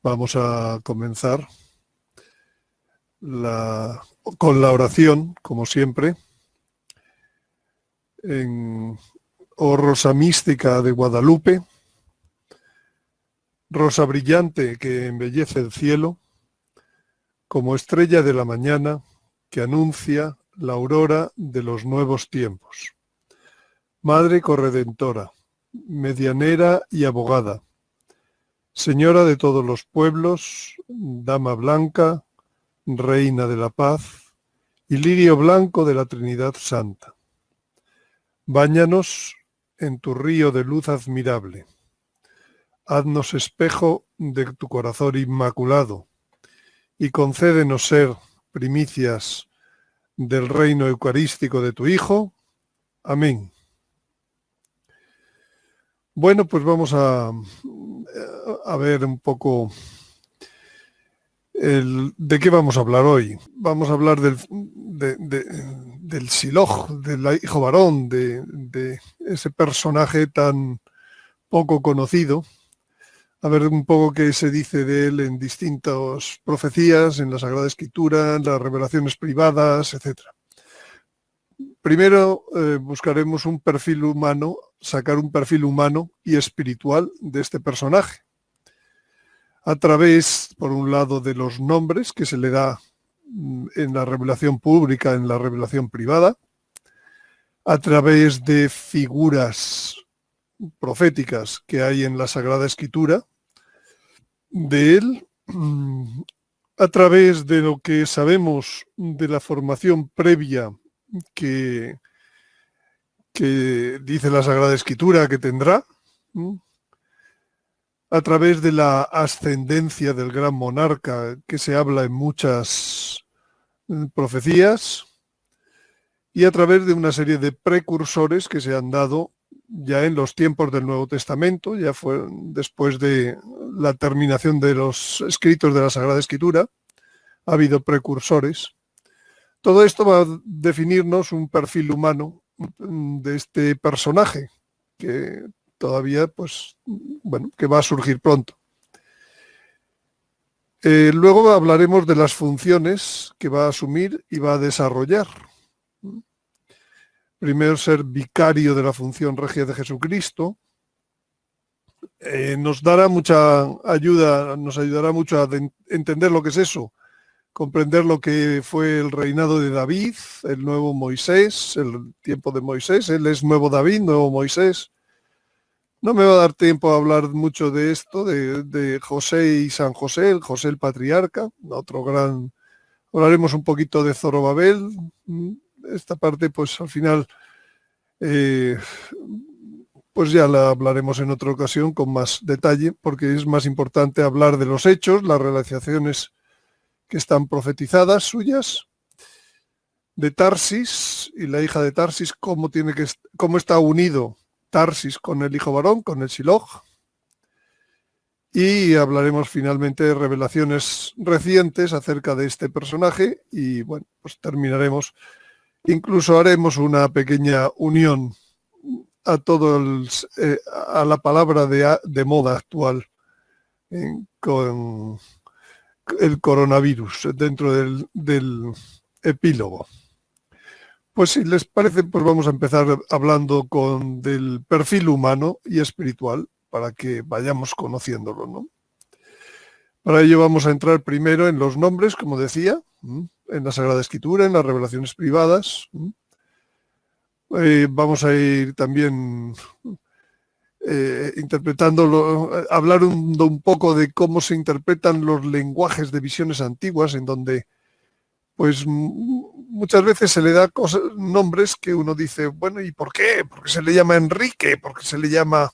Vamos a comenzar con la oración, como siempre, oh Rosa mística de Guadalupe, rosa brillante que embellece el cielo, como estrella de la mañana que anuncia la aurora de los nuevos tiempos. Madre corredentora, medianera y abogada, Señora de todos los pueblos, Dama blanca, Reina de la paz y lirio blanco de la Trinidad Santa. Báñanos en tu río de luz admirable. Haznos espejo de tu corazón inmaculado y concédenos ser primicias del reino eucarístico de tu Hijo. Amén. Bueno, pues vamos a ver un poco de qué vamos a hablar hoy. Vamos a hablar del Shiloh, del hijo varón, de ese personaje tan poco conocido. A ver un poco qué se dice de él en distintas profecías, en la Sagrada Escritura, en las revelaciones privadas, etc. Primero buscaremos un perfil humano, sacar un perfil humano y espiritual de este personaje, a través, por un lado, de los nombres que se le da en la revelación pública, en la revelación privada, a través de figuras proféticas que hay en la Sagrada Escritura de él, a través de lo que sabemos de la formación previa que dice la Sagrada Escritura que tendrá, a través de la ascendencia del gran monarca que se habla en muchas profecías, y a través de una serie de precursores que se han dado ya en los tiempos del Nuevo Testamento, ya fue después de la terminación de los escritos de la Sagrada Escritura, ha habido precursores. Todo esto va a definirnos un perfil humano de este personaje que todavía, pues, bueno, que va a surgir pronto. Luego hablaremos de las funciones que va a asumir y va a desarrollar. Primero, ser vicario de la función regia de Jesucristo. Nos dará mucha ayuda, nos ayudará mucho a entender lo que es eso, comprender lo que fue el reinado de David, el nuevo Moisés, el tiempo de Moisés. Él es nuevo David, nuevo Moisés. No me va a dar tiempo a hablar mucho de esto, de José y San José, el José el patriarca, otro gran... Hablaremos un poquito de Zorobabel. Esta parte, pues al final, pues ya la hablaremos en otra ocasión con más detalle, porque es más importante hablar de los hechos, las realizaciones que están profetizadas suyas, de Tarsis y la hija de Tarsis, cómo está unido Tarsis con el hijo varón, con el Shiloh. Y hablaremos finalmente de revelaciones recientes acerca de este personaje y bueno, pues terminaremos. Incluso haremos una pequeña unión a a la palabra de moda actual con el coronavirus dentro del epílogo. Pues si les parece, pues vamos a empezar hablando del perfil humano y espiritual para que vayamos conociéndolo, ¿no? Para ello vamos a entrar primero en los nombres, como decía, en la Sagrada Escritura, en las revelaciones privadas. Vamos a ir también interpretándolo, hablar un poco de cómo se interpretan los lenguajes de visiones antiguas, en donde pues muchas veces se le da nombres que uno dice, bueno, ¿y por qué? Porque se le llama Enrique, porque se le llama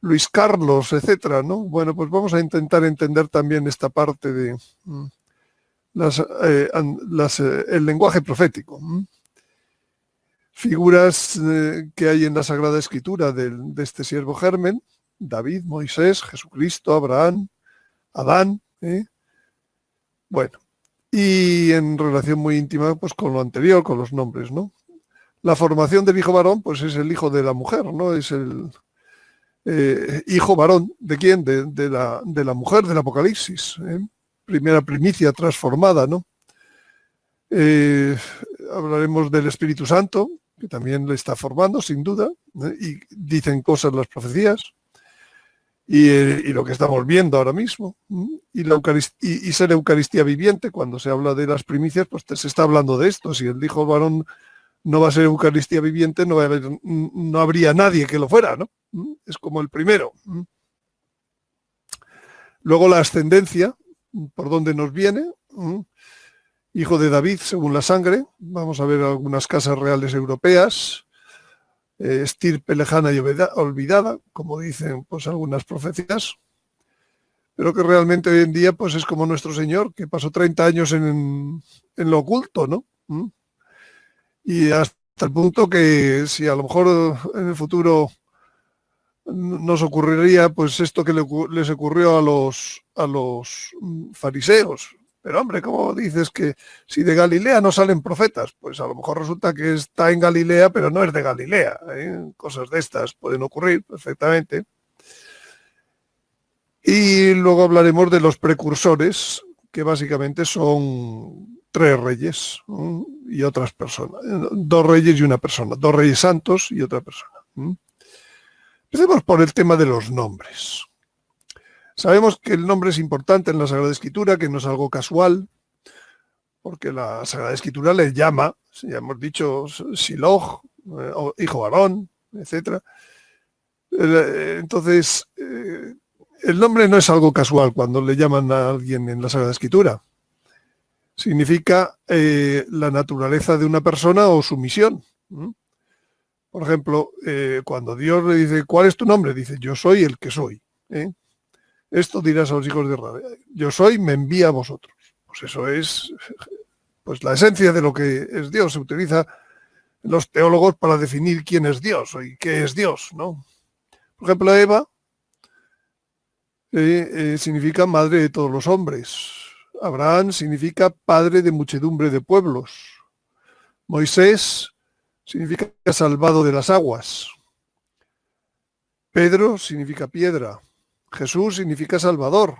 Luis Carlos, etcétera, ¿no? Bueno, pues vamos a intentar entender también esta parte de el lenguaje profético. Figuras que hay en la Sagrada Escritura de este siervo germen, David, Moisés, Jesucristo, Abraham, Adán. Bueno, y en relación muy íntima pues con lo anterior, con los nombres, ¿no? La formación del hijo varón pues es el hijo de la mujer, ¿no? Es hijo varón, ¿de quién? De la mujer del Apocalipsis, primera primicia transformada, ¿no? Hablaremos del Espíritu Santo, que también le está formando, sin duda, y dicen cosas las profecías, y lo que estamos viendo ahora mismo, y ser Eucaristía viviente. Cuando se habla de las primicias, pues se está hablando de esto. Si el hijo varón no va a ser Eucaristía viviente, no habría nadie que lo fuera, ¿no? Es como el primero. Luego la ascendencia, por dónde nos viene, hijo de David según la sangre. Vamos a ver algunas casas reales europeas, estirpe lejana y olvidada, como dicen pues algunas profecías, pero que realmente hoy en día pues es como nuestro Señor, que pasó 30 años en lo oculto, ¿no? Y hasta el punto que si a lo mejor en el futuro nos ocurriría pues esto que les ocurrió a los fariseos. Pero hombre, ¿cómo dices que si de Galilea no salen profetas? Pues a lo mejor resulta que está en Galilea, pero no es de Galilea. Cosas de estas pueden ocurrir perfectamente. Y luego hablaremos de los precursores, que básicamente son 3 reyes y otras personas. 2 reyes y una persona. 2 reyes santos y otra persona. Empecemos por el tema de los nombres. Sabemos que el nombre es importante en la Sagrada Escritura, que no es algo casual, porque la Sagrada Escritura le llama, ya hemos dicho, Shiloh, hijo varón, etc. Entonces, el nombre no es algo casual cuando le llaman a alguien en la Sagrada Escritura. Significa la naturaleza de una persona o su misión. Por ejemplo, cuando Dios le dice, ¿cuál es tu nombre? Dice, yo soy el que soy. Esto dirás a los hijos de Israel, yo soy, me envía a vosotros. Pues eso es pues la esencia de lo que es Dios. Se utiliza los teólogos para definir quién es Dios y qué es Dios, ¿no? Por ejemplo, Eva significa madre de todos los hombres. Abraham significa padre de muchedumbre de pueblos. Moisés significa salvado de las aguas. Pedro significa piedra. Jesús significa Salvador.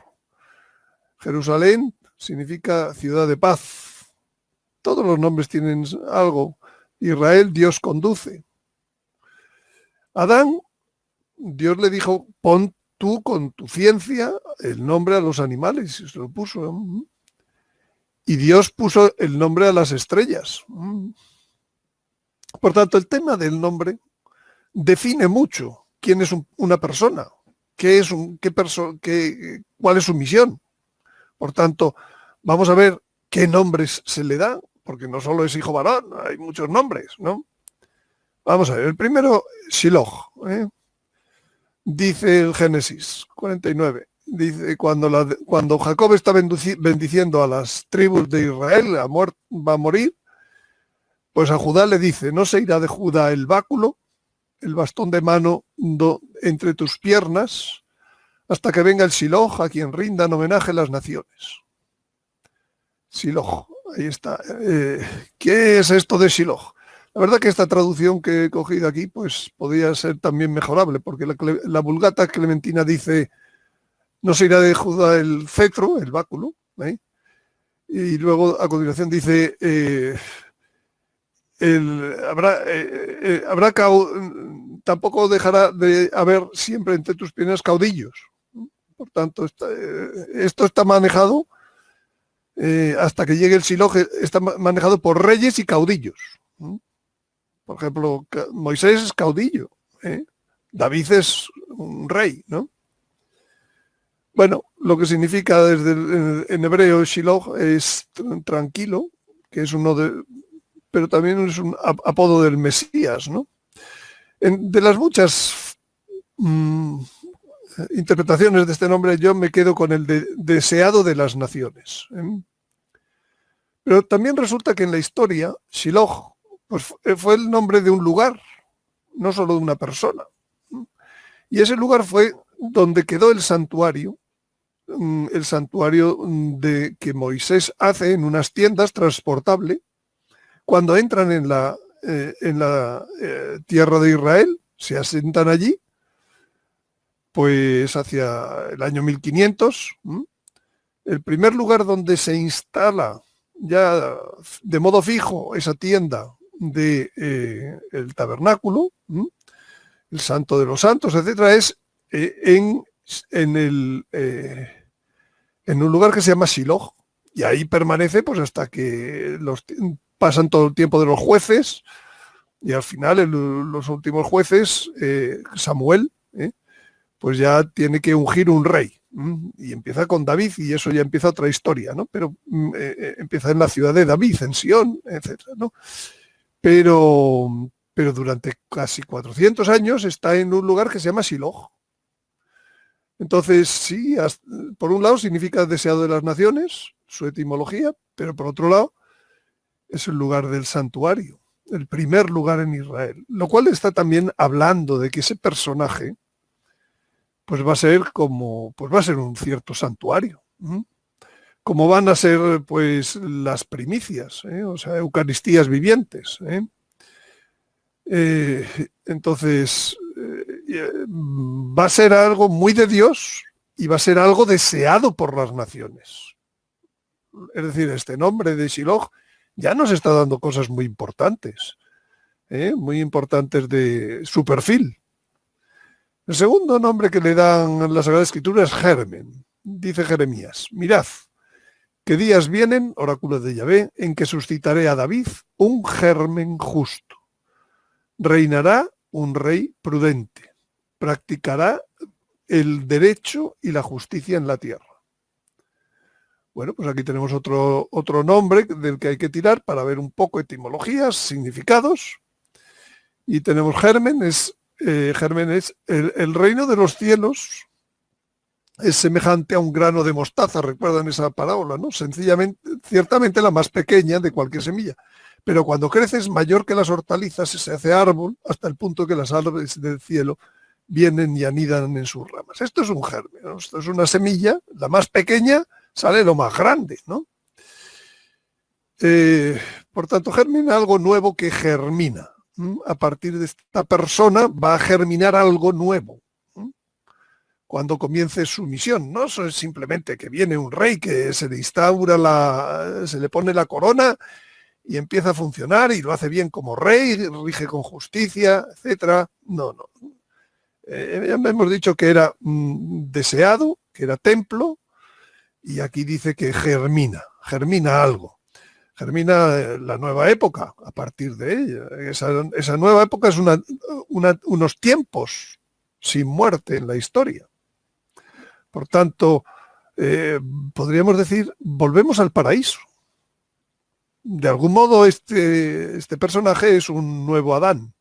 Jerusalén significa ciudad de paz. Todos los nombres tienen algo. Israel, Dios conduce. Adán, Dios le dijo, pon tú con tu ciencia el nombre a los animales. Y se lo puso. Y Dios puso el nombre a las estrellas. Por tanto, el tema del nombre define mucho quién es una persona. ¿Cuál es su misión? Por tanto, vamos a ver qué nombres se le dan, porque no solo es hijo varón, hay muchos nombres, ¿no? Vamos a ver, el primero, Shiloh. Dice el Génesis 49, dice, cuando Jacob está bendiciendo a las tribus de Israel, va a morir, pues a Judá le dice, no se irá de Judá el báculo, el bastón de mano entre tus piernas, hasta que venga el Shiloh, a quien rindan homenaje las naciones. Shiloh, ahí está. ¿Qué es esto de Shiloh? La verdad que esta traducción que he cogido aquí, pues podría ser también mejorable, porque la Vulgata Clementina dice, no se irá de Judá el cetro, el báculo, y luego a continuación dice, tampoco dejará de haber siempre entre tus piernas caudillos. Por tanto, esto está manejado hasta que llegue el Shiloh, está manejado por reyes y caudillos. Por ejemplo, Moisés es caudillo, David es un rey, ¿no? Bueno, lo que significa en hebreo Shiloh es tranquilo, que es pero también es un apodo del Mesías, ¿no? De las muchas interpretaciones de este nombre, yo me quedo con el deseado de las naciones. Pero también resulta que en la historia, Shiloh pues fue el nombre de un lugar, no solo de una persona. Y ese lugar fue donde quedó el santuario que Moisés hace en unas tiendas transportable. Cuando entran en la tierra de Israel, se asientan allí, pues hacia el año 1500, el primer lugar donde se instala ya de modo fijo esa tienda de el tabernáculo, el Santo de los Santos, etcétera, es en un lugar que se llama Shiloh, y ahí permanece pues hasta que pasan todo el tiempo de los jueces, y al final los últimos jueces, Samuel, pues ya tiene que ungir un rey, y empieza con David, y eso ya empieza otra historia, ¿no? Pero empieza en la ciudad de David, en Sion, etcétera, ¿no? Pero durante casi 400 años está en un lugar que se llama Shiloh. Entonces, sí, por un lado significa deseado de las naciones, su etimología, pero por otro lado es el lugar del santuario, el primer lugar en Israel, lo cual está también hablando de que ese personaje pues va a ser un cierto santuario, como van a ser pues las primicias, o sea, eucaristías vivientes. Entonces, va a ser algo muy de Dios y va a ser algo deseado por las naciones. Es decir, este nombre de Shiloh ya nos está dando cosas muy importantes de su perfil. El segundo nombre que le dan la Sagrada Escritura es Germen. Dice Jeremías: mirad, que días vienen, oráculo de Yahvé, en que suscitaré a David un germen justo. Reinará un rey prudente. Practicará el derecho y la justicia en la tierra. Bueno, pues aquí tenemos otro nombre del que hay que tirar para ver un poco etimologías, significados. Y tenemos Germen es el reino de los cielos. Es semejante a un grano de mostaza, recuerdan esa parábola, ¿no? Sencillamente, ciertamente la más pequeña de cualquier semilla. Pero cuando crece es mayor que las hortalizas, se hace árbol hasta el punto que las aves del cielo vienen y anidan en sus ramas. Esto es un germen, ¿no? Esto es una semilla, la más pequeña sale lo más grande, ¿no? Por tanto, germina algo nuevo que germina. A partir de esta persona va a germinar algo nuevo cuando comience su misión. No es simplemente que viene un rey, que se le instaura se le pone la corona y empieza a funcionar y lo hace bien como rey, rige con justicia, etcétera. No. Ya hemos dicho que era deseado, que era templo, y aquí dice que germina algo. Germina la nueva época a partir de ella. Esa nueva época es unos tiempos sin muerte en la historia. Por tanto, podríamos decir, volvemos al paraíso. De algún modo este personaje es un nuevo Adán.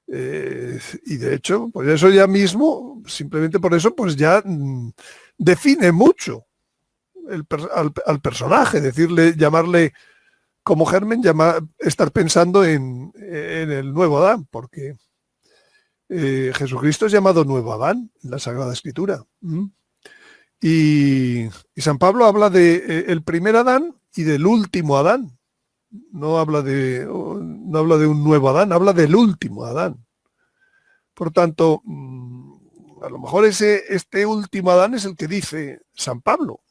Y de hecho, pues eso ya mismo, simplemente por eso, pues ya define mucho al personaje, llamarle como germen, estar pensando en el nuevo Adán, porque Jesucristo es llamado nuevo Adán en la Sagrada Escritura. Y San Pablo habla de el primer Adán y del último Adán. No habla de un nuevo Adán, habla del último Adán. Por tanto, a lo mejor este último Adán es el que dice San Pablo.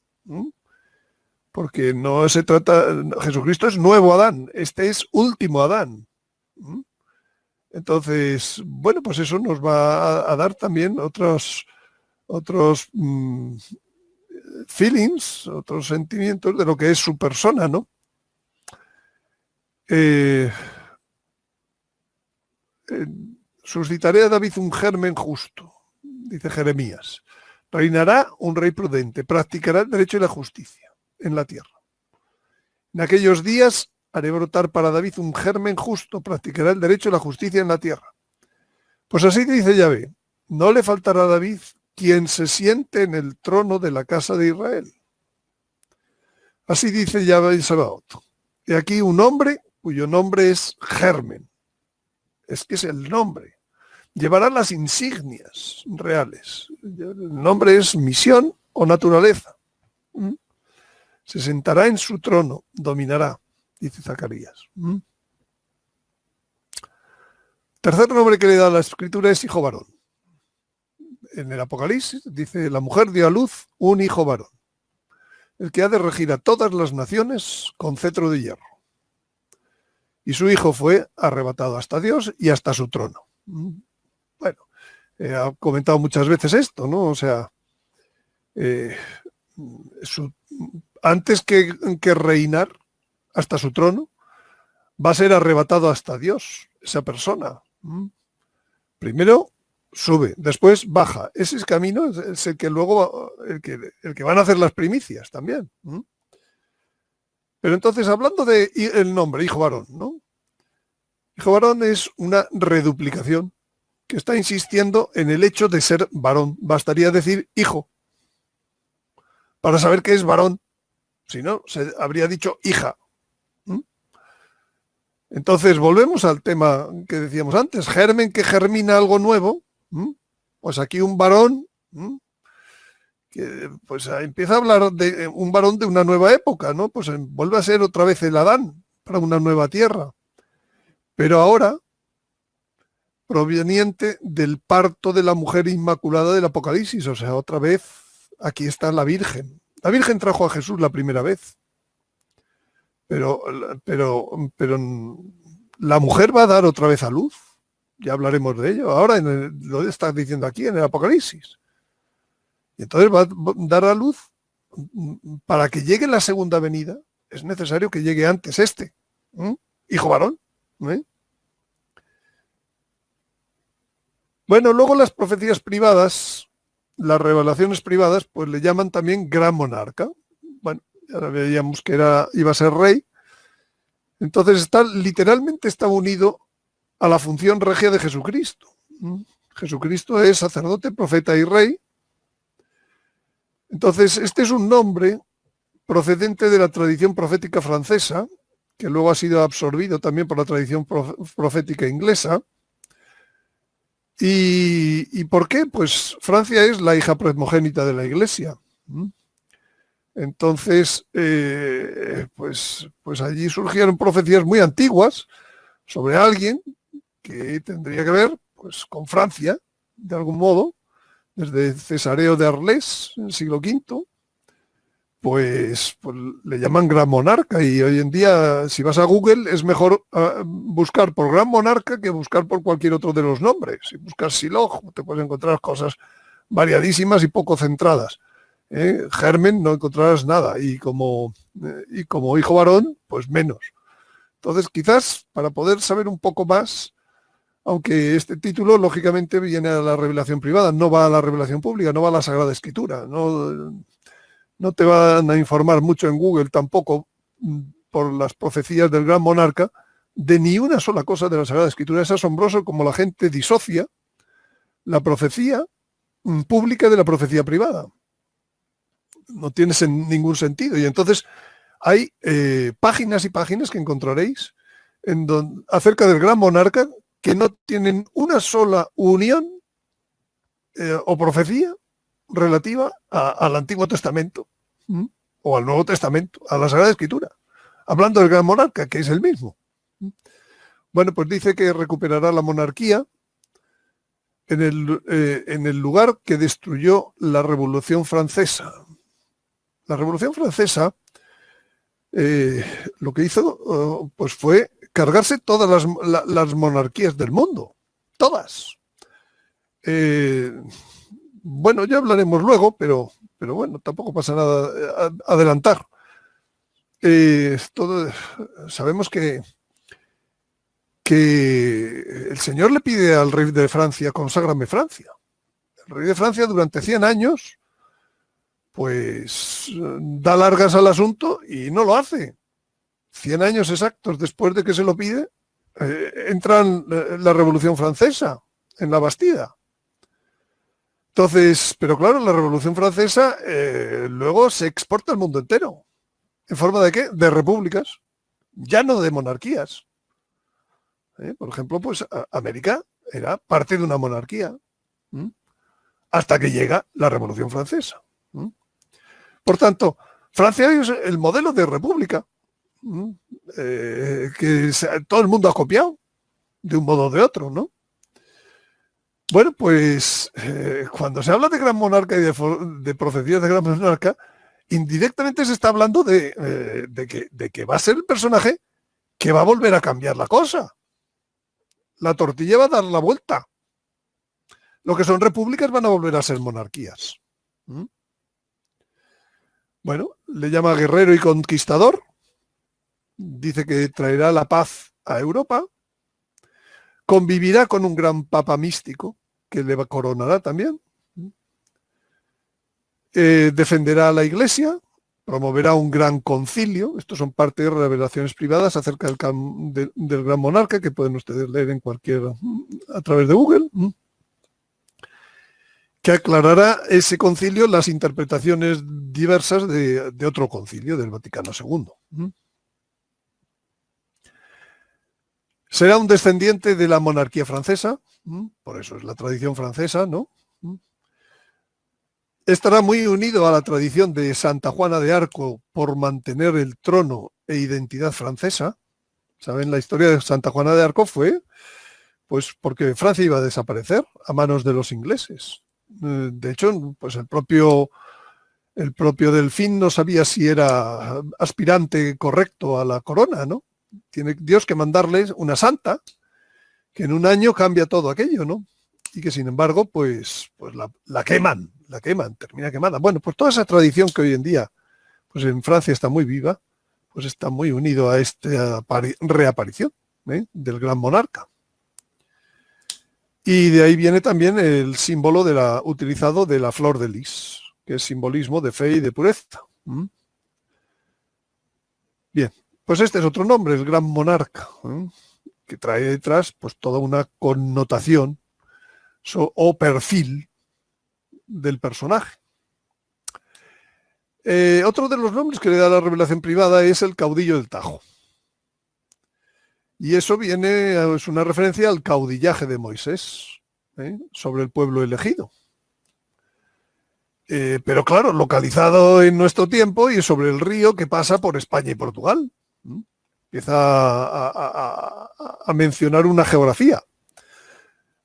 Porque no se trata, Jesucristo es nuevo Adán, este es último Adán. Entonces, bueno, pues eso nos va a dar también otros feelings, otros sentimientos de lo que es su persona, ¿no? Suscitaré a David un germen justo, dice Jeremías. Reinará un rey prudente, practicará el derecho y la justicia en la tierra. En aquellos días haré brotar para David un germen justo, practicará el derecho y la justicia en la tierra. Pues así dice Yahvé: no le faltará a David quien se siente en el trono de la casa de Israel. Así dice Yahvé Sabaoth. Y aquí un hombre cuyo nombre es Germen. Es que es el nombre. Llevará las insignias reales. El nombre es misión o naturaleza. Se sentará en su trono, dominará, dice Zacarías. Tercer nombre que le da la Escritura es hijo varón. en el Apocalipsis, dice, la mujer dio a luz un hijo varón, el que ha de regir a todas las naciones con cetro de hierro. Y su hijo fue arrebatado hasta Dios y hasta su trono. Bueno, he comentado muchas veces esto, ¿no? O sea, antes que reinar hasta su trono, va a ser arrebatado hasta Dios, esa persona. Primero sube, después baja. Ese camino es el que luego, el que van a hacer las primicias también. Pero entonces, hablando de el nombre, hijo varón, ¿no? Hijo varón es una reduplicación que está insistiendo en el hecho de ser varón. Bastaría decir hijo para saber que es varón. Si no, se habría dicho hija. Entonces, volvemos al tema que decíamos antes, germen que germina algo nuevo. Pues aquí un varón, que pues empieza a hablar de un varón de una nueva época, ¿no? Pues vuelve a ser otra vez el Adán para una nueva tierra. Pero ahora, proveniente del parto de la mujer inmaculada del Apocalipsis, o sea, otra vez aquí está la Virgen. La Virgen trajo a Jesús la primera vez. Pero la mujer va a dar otra vez a luz. Ya hablaremos de ello. Ahora lo está diciendo aquí en el Apocalipsis. Y entonces va a dar a luz. Para que llegue la segunda venida, es necesario que llegue antes hijo varón. Bueno, luego las profecías privadas, las revelaciones privadas, pues le llaman también gran monarca. Bueno, ya veíamos que iba a ser rey. Entonces literalmente está unido a la función regia de Jesucristo. Jesucristo es sacerdote, profeta y rey. Entonces, este es un nombre procedente de la tradición profética francesa, que luego ha sido absorbido también por la tradición profética inglesa. ¿Y por qué? Pues Francia es la hija primogénita de la Iglesia. Entonces, pues allí surgieron profecías muy antiguas sobre alguien que tendría que ver pues, con Francia, de algún modo, desde Cesareo de Arles, en el siglo V, pues le llaman gran monarca, y hoy en día, si vas a Google, es mejor buscar por gran monarca que buscar por cualquier otro de los nombres. Si buscas Silog, te puedes encontrar cosas variadísimas y poco centradas. Germen no encontrarás nada, y como hijo varón, pues menos. Entonces, quizás para poder saber un poco más, aunque este título lógicamente viene a la revelación privada, no va a la revelación pública, no va a la Sagrada Escritura, no te van a informar mucho en Google tampoco por las profecías del gran monarca de ni una sola cosa de la Sagrada Escritura. Es asombroso como la gente disocia la profecía pública de la profecía privada. No tiene ningún sentido. Y entonces hay páginas y páginas que encontraréis acerca del gran monarca que no tienen una sola unión o profecía relativa al Antiguo Testamento o al Nuevo Testamento, a la Sagrada Escritura, hablando del gran monarca, que es el mismo. Bueno, pues dice que recuperará la monarquía en el lugar que destruyó la Revolución Francesa. La Revolución Francesa lo que hizo pues fue cargarse todas las monarquías del mundo, todas. Bueno, ya hablaremos luego, pero bueno, tampoco pasa nada adelantar. Sabemos que el Señor le pide al rey de Francia, conságrame Francia. El rey de Francia durante 100 años, pues da largas al asunto y no lo hace. 100 años exactos después de que se lo pide, entra la Revolución Francesa en la Bastida. Entonces, pero claro, la Revolución Francesa luego se exporta al mundo entero. ¿En forma de qué? De repúblicas, ya no de monarquías. Por ejemplo, pues América era parte de una monarquía, hasta que llega la Revolución Francesa. Por tanto, Francia es el modelo de república que todo el mundo ha copiado de un modo o de otro, ¿no? Bueno, pues cuando se habla de gran monarca y de profecías de gran monarca, indirectamente se está hablando de que va a ser el personaje que va a volver a cambiar la cosa. La tortilla va a dar la vuelta. Lo que son repúblicas van a volver a ser monarquías. ¿Mm? Bueno, le llama guerrero y conquistador. Dice que traerá la paz a Europa. Convivirá con un gran papa místico que le coronará también. Defenderá a la iglesia. Promoverá un gran concilio. Estos son parte de revelaciones privadas acerca del gran monarca que pueden ustedes leer a través de Google. Que aclarará ese concilio las interpretaciones diversas de otro concilio, del Vaticano II. Será un descendiente de la monarquía francesa, por eso es la tradición francesa, ¿no? Estará muy unido a la tradición de Santa Juana de Arco por mantener el trono e identidad francesa. ¿Saben? La historia de Santa Juana de Arco fue pues porque Francia iba a desaparecer a manos de los ingleses. De hecho, pues el propio Delfín no sabía si era aspirante correcto a la corona, ¿no? Tiene Dios que mandarles una santa que en un año cambia todo aquello, ¿no? Y que sin embargo, pues la queman, termina quemada. Bueno, pues toda esa tradición que hoy en día, pues en Francia está muy viva, pues está muy unido a esta reaparición del gran monarca. Y de ahí viene también el símbolo utilizado de la flor de lis, que es simbolismo de fe y de pureza. Bien, pues este es otro nombre, el gran monarca, que trae detrás pues toda una connotación o perfil del personaje. Otro de los nombres que le da la revelación privada es el caudillo del Tajo. Y eso es una referencia al caudillaje de Moisés sobre el pueblo elegido. Pero claro, localizado en nuestro tiempo y sobre el río que pasa por España y Portugal. Empieza a mencionar una geografía.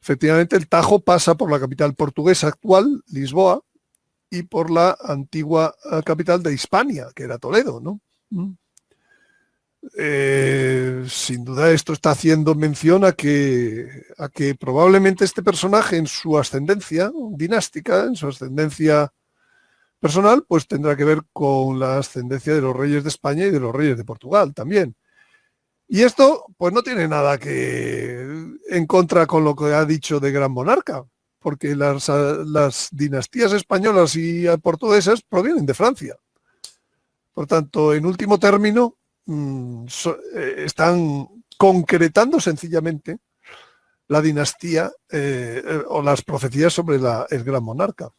Efectivamente, el Tajo pasa por la capital portuguesa actual, Lisboa, y por la antigua capital de Hispania, que era Toledo, ¿no? Sin duda esto está haciendo mención a que probablemente este personaje en su ascendencia dinástica, en su ascendencia personal, pues tendrá que ver con la ascendencia de los reyes de España y de los reyes de Portugal también. Y esto pues no tiene nada que en contra con lo que ha dicho de gran monarca, porque las dinastías españolas y portuguesas provienen de Francia. Por tanto, en último término, están concretando sencillamente la dinastía o las profecías sobre el gran monarca.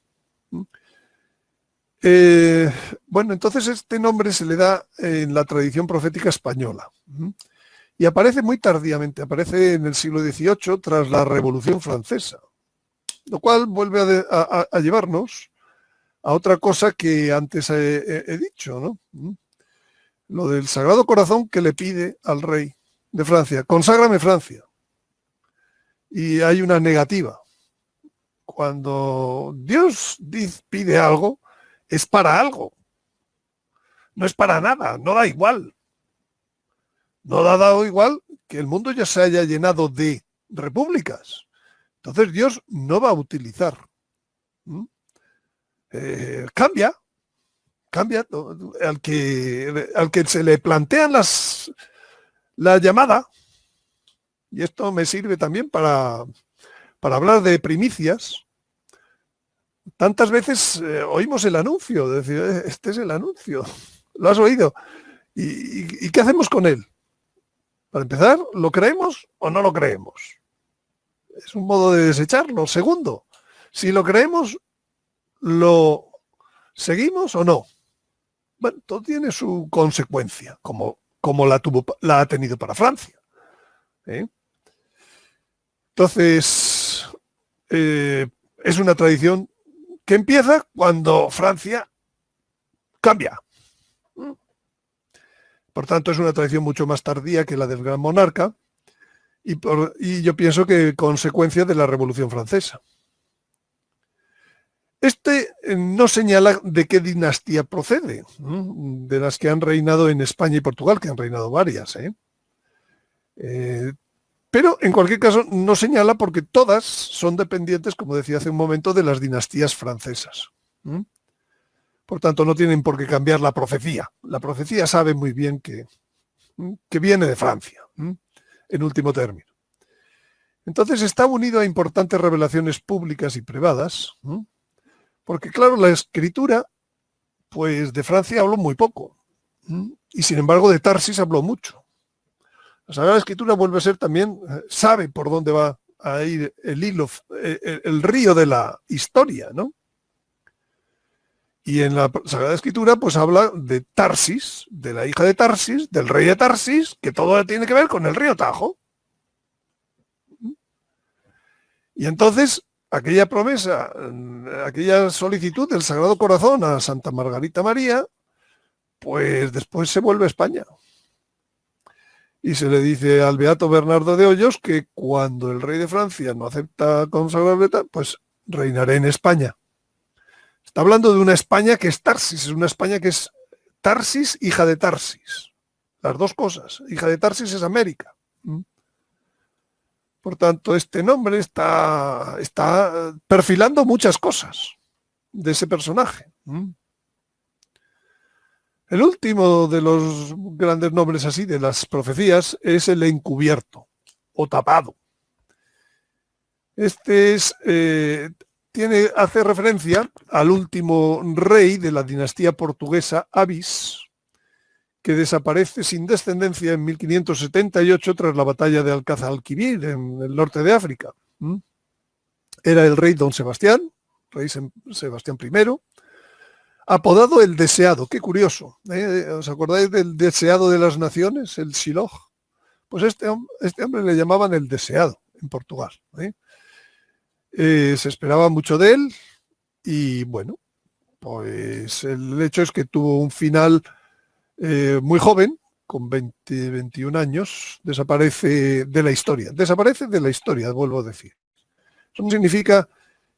Bueno, entonces este nombre se le da en la tradición profética española y aparece muy tardíamente, aparece en el siglo XVIII tras la Revolución Francesa, lo cual vuelve a llevarnos a otra cosa que antes he dicho, ¿no? Lo del Sagrado Corazón que le pide al rey de Francia, conságrame Francia. Y hay una negativa. Cuando Dios pide algo, es para algo. No es para nada, no da igual. No da dado igual que el mundo ya se haya llenado de repúblicas. Entonces Dios no va a utilizar. Cambia al que se le plantean la llamada, y esto me sirve también para hablar de primicias. Tantas veces oímos el anuncio, decir, este es el anuncio, lo has oído, ¿y qué hacemos con él? Para empezar, ¿lo creemos o no lo creemos? Es un modo de desecharlo. Segundo, si lo creemos, ¿lo seguimos o no? Bueno, todo tiene su consecuencia, como la ha tenido para Francia. Entonces, es una tradición que empieza cuando Francia cambia. Por tanto, es una tradición mucho más tardía que la del gran monarca y yo pienso que consecuencia de la Revolución Francesa. No señala de qué dinastía procede, ¿no? De las que han reinado en España y Portugal, que han reinado varias, pero en cualquier caso no señala porque todas son dependientes, como decía hace un momento, de las dinastías francesas. Por tanto, no tienen por qué cambiar la profecía. La profecía sabe muy bien que viene de Francia, en último término. Entonces está unido a importantes revelaciones públicas y privadas, porque claro, la escritura, pues de Francia habló muy poco, y sin embargo de Tarsis habló mucho. La Sagrada Escritura vuelve a ser también, sabe por dónde va a ir el hilo, el río de la historia, ¿no? Y en la Sagrada Escritura pues habla de Tarsis, de la hija de Tarsis, del rey de Tarsis, que todo tiene que ver con el río Tajo. Y entonces aquella promesa, aquella solicitud del Sagrado Corazón a Santa Margarita María, pues después se vuelve a España. Y se le dice al beato Bernardo de Hoyos que cuando el rey de Francia no acepta consagrarle, pues reinaré en España. Está hablando de una España que es Tarsis, es una España que es Tarsis, hija de Tarsis. Las dos cosas. Hija de Tarsis es América. Por tanto, este nombre está perfilando muchas cosas de ese personaje. El último de los grandes nombres así de las profecías es el encubierto o tapado. Este hace referencia al último rey de la dinastía portuguesa, Avís, que desaparece sin descendencia en 1578 tras la batalla de Alcázar-Alquivir en el norte de África. Era el rey Don Sebastián, rey Sebastián I, apodado el Deseado. Qué curioso. ¿Os acordáis del Deseado de las Naciones, el Shiloh? Pues este hombre le llamaban el Deseado en Portugal. Se esperaba mucho de él y bueno, pues el hecho es que tuvo un final muy joven, con 21 años, desaparece de la historia. Desaparece de la historia, vuelvo a decir. Eso no significa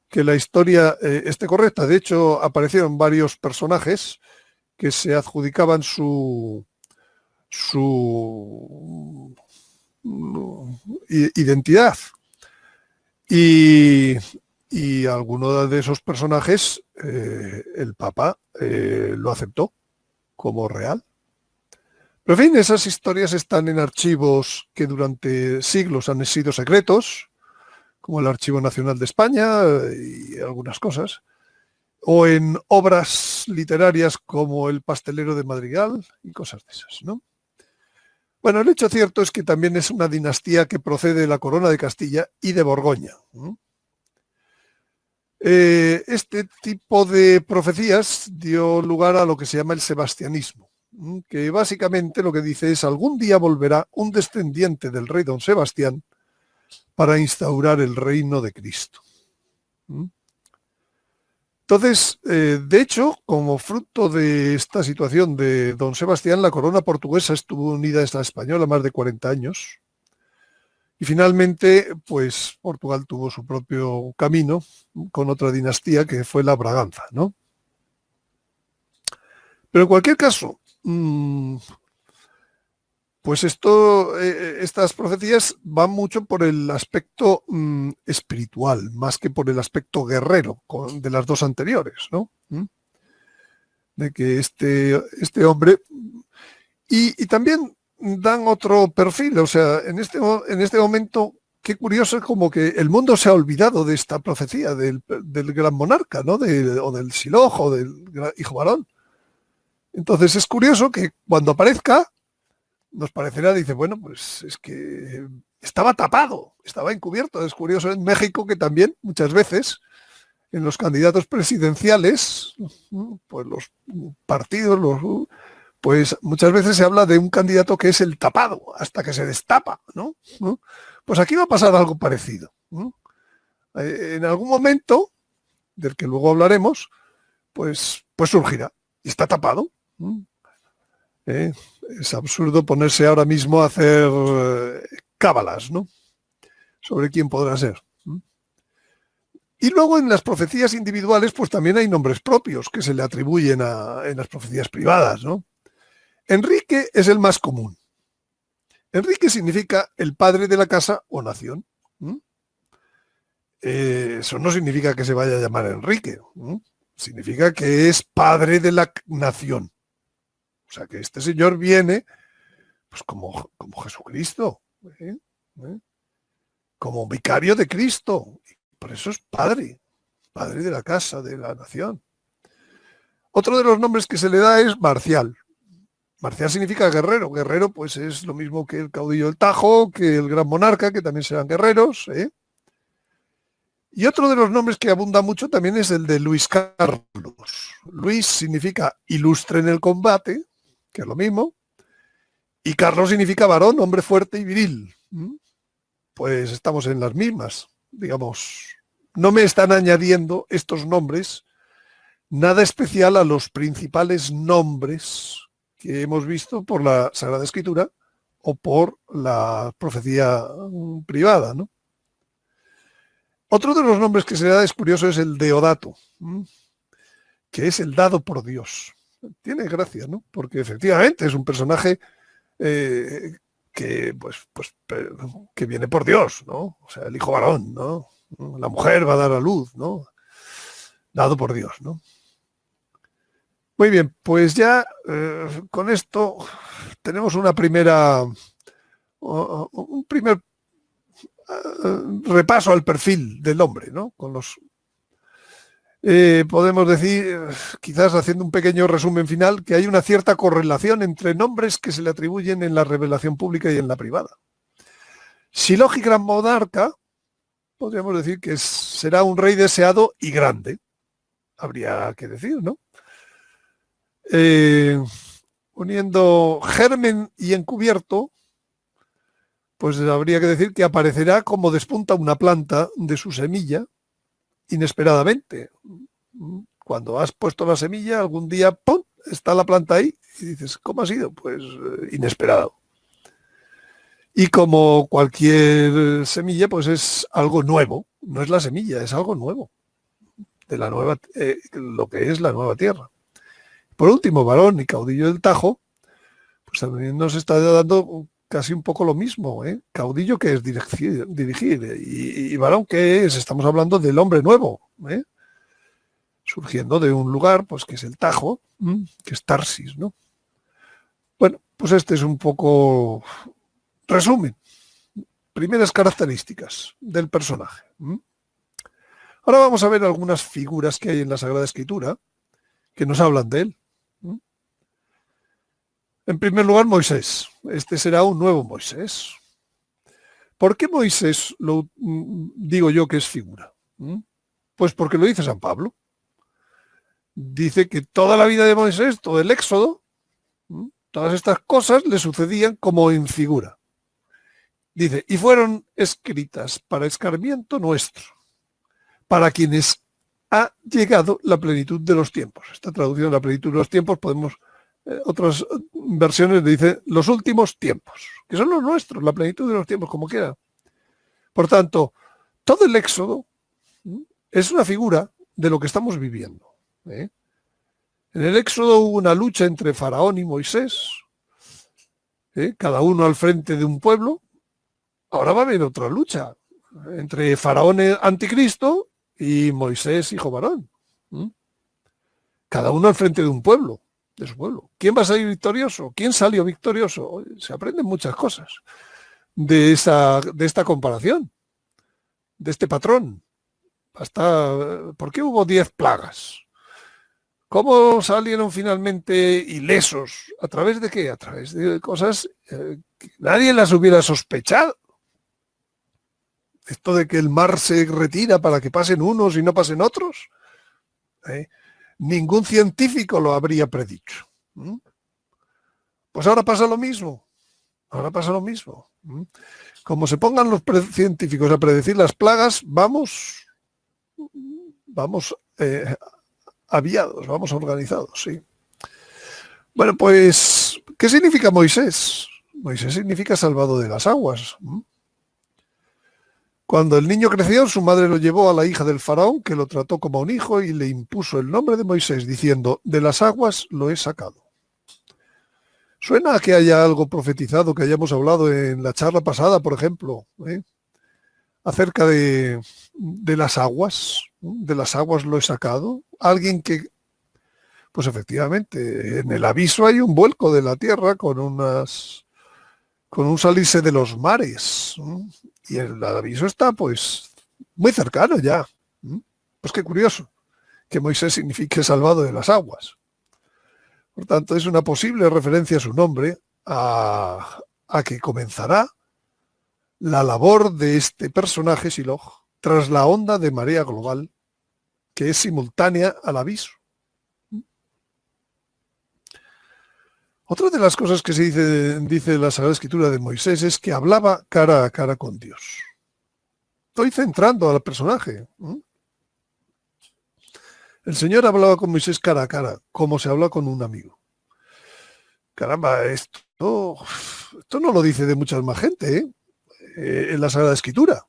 que la historia esté correcta. De hecho, aparecieron varios personajes que se adjudicaban su identidad. Y alguno de esos personajes, el Papa lo aceptó como real. Pero en fin, esas historias están en archivos que durante siglos han sido secretos, como el Archivo Nacional de España y algunas cosas, o en obras literarias como El pastelero de Madrigal y cosas de esas, ¿no? Bueno, el hecho cierto es que también es una dinastía que procede de la corona de Castilla y de Borgoña. Este tipo de profecías dio lugar a lo que se llama el sebastianismo, que básicamente lo que dice es: algún día volverá un descendiente del rey Don Sebastián para instaurar el reino de Cristo. Entonces, de hecho, como fruto de esta situación de Don Sebastián, la corona portuguesa estuvo unida a la española más de 40 años. Y finalmente, pues Portugal tuvo su propio camino con otra dinastía que fue la Braganza, ¿no? Pero en cualquier caso, pues estas profecías van mucho por el aspecto espiritual, más que por el aspecto guerrero de las dos anteriores, ¿no? De que este hombre... Y también dan otro perfil, o sea, en este momento, qué curioso, es como que el mundo se ha olvidado de esta profecía del gran monarca, ¿no? O del Shiloh, o del hijo varón. Entonces es curioso que cuando aparezca, nos parecerá, dice, bueno, pues es que estaba tapado, estaba encubierto. Es curioso en México que también muchas veces en los candidatos presidenciales, pues los partidos, pues muchas veces se habla de un candidato que es el tapado hasta que se destapa, ¿no? Pues aquí va a pasar algo parecido. En algún momento, del que luego hablaremos, pues surgirá y está tapado. Es absurdo ponerse ahora mismo a hacer cábalas, ¿no? Sobre quién podrá ser. Y luego en las profecías individuales, pues también hay nombres propios que se le atribuyen en las profecías privadas, ¿no? Enrique es el más común. Enrique significa el padre de la casa o nación. Eso no significa que se vaya a llamar Enrique. Significa que es padre de la nación. O sea, que este señor viene pues como Jesucristo, como vicario de Cristo. Por eso es padre de la casa, de la nación. Otro de los nombres que se le da es Marcial. Marcial significa guerrero. Guerrero pues es lo mismo que el caudillo del Tajo, que el gran monarca, que también serán guerreros. Y otro de los nombres que abunda mucho también es el de Luis Carlos. Luis significa ilustre en el combate, que es lo mismo, y Carlos significa varón, hombre fuerte y viril. Pues estamos en las mismas, digamos. No me están añadiendo estos nombres nada especial a los principales nombres que hemos visto por la Sagrada Escritura o por la profecía privada, ¿no? Otro de los nombres que se le da es curioso, es el Deodato, que es el dado por Dios. Tiene gracia, ¿no? Porque efectivamente es un personaje que que viene por Dios, ¿no? O sea, el hijo varón, ¿no? La mujer va a dar a luz, ¿no? Dado por Dios, ¿no? Muy bien, pues ya con esto tenemos un primer repaso al perfil del hombre, ¿no? Con los podemos decir, quizás haciendo un pequeño resumen final, que hay una cierta correlación entre nombres que se le atribuyen en la revelación pública y en la privada. Shiloh y gran monarca, podríamos decir que será un rey deseado y grande, habría que decir, ¿no? Uniendo germen y encubierto, pues habría que decir que aparecerá como despunta una planta de su semilla, inesperadamente. Cuando has puesto la semilla, algún día, ¡pum!, está la planta ahí y dices, ¿cómo ha sido? Pues inesperado. Y como cualquier semilla, pues es algo nuevo. No es la semilla, es algo nuevo. De la nueva, lo que es la nueva tierra. Por último, varón y caudillo del Tajo, pues también nos está dando casi un poco lo mismo, ¿eh? Caudillo, que es dirigir y varón, que es, estamos hablando del hombre nuevo, surgiendo de un lugar, pues que es el Tajo, que es Tarsis, ¿no? Bueno, pues este es un poco resumen, primeras características del personaje. Ahora vamos a ver algunas figuras que hay en la Sagrada Escritura que nos hablan de él. En primer lugar, Moisés. Este será un nuevo Moisés. ¿Por qué Moisés lo digo yo que es figura? Pues porque lo dice San Pablo. Dice que toda la vida de Moisés, todo el Éxodo, todas estas cosas le sucedían como en figura. Dice, y fueron escritas para escarmiento nuestro, para quienes ha llegado la plenitud de los tiempos. Esta traducción de la plenitud de los tiempos podemos... otras versiones dicen los últimos tiempos, que son los nuestros, la plenitud de los tiempos, como quiera. Por tanto, todo el Éxodo es una figura de lo que estamos viviendo. En el Éxodo hubo una lucha entre Faraón y Moisés, cada uno al frente de un pueblo. Ahora va a haber otra lucha entre Faraón anticristo y Moisés, hijo varón. Cada uno al frente de un pueblo, de su pueblo. ¿Quién va a salir victorioso? ¿Quién salió victorioso? Se aprenden muchas cosas de esta comparación, de este patrón. ¿Por qué hubo 10 plagas? ¿Cómo salieron finalmente ilesos? ¿A través de qué? A través de cosas que nadie las hubiera sospechado. Esto de que el mar se retira para que pasen unos y no pasen otros. Ningún científico lo habría predicho. Pues ahora pasa lo mismo. Como se pongan los científicos a predecir las plagas, vamos aviados, vamos organizados, sí. Bueno, pues, ¿qué significa Moisés? Moisés significa salvado de las aguas. Cuando el niño creció, su madre lo llevó a la hija del faraón, que lo trató como a un hijo y le impuso el nombre de Moisés, diciendo, de las aguas lo he sacado. Suena a que haya algo profetizado que hayamos hablado en la charla pasada, por ejemplo, acerca de las aguas. De las aguas lo he sacado. Alguien que, pues efectivamente, en el aviso hay un vuelco de la tierra con un salirse de los mares. Y el aviso está, pues, muy cercano ya. Pues qué curioso que Moisés signifique salvado de las aguas. Por tanto, es una posible referencia a su nombre, a que comenzará la labor de este personaje, Shiloh, tras la onda de marea global, que es simultánea al aviso. Otra de las cosas que se dice la Sagrada Escritura de Moisés es que hablaba cara a cara con Dios. Estoy centrando al personaje. El Señor hablaba con Moisés cara a cara, como se habla con un amigo. Caramba, esto no lo dice de mucha más gente, en la Sagrada Escritura.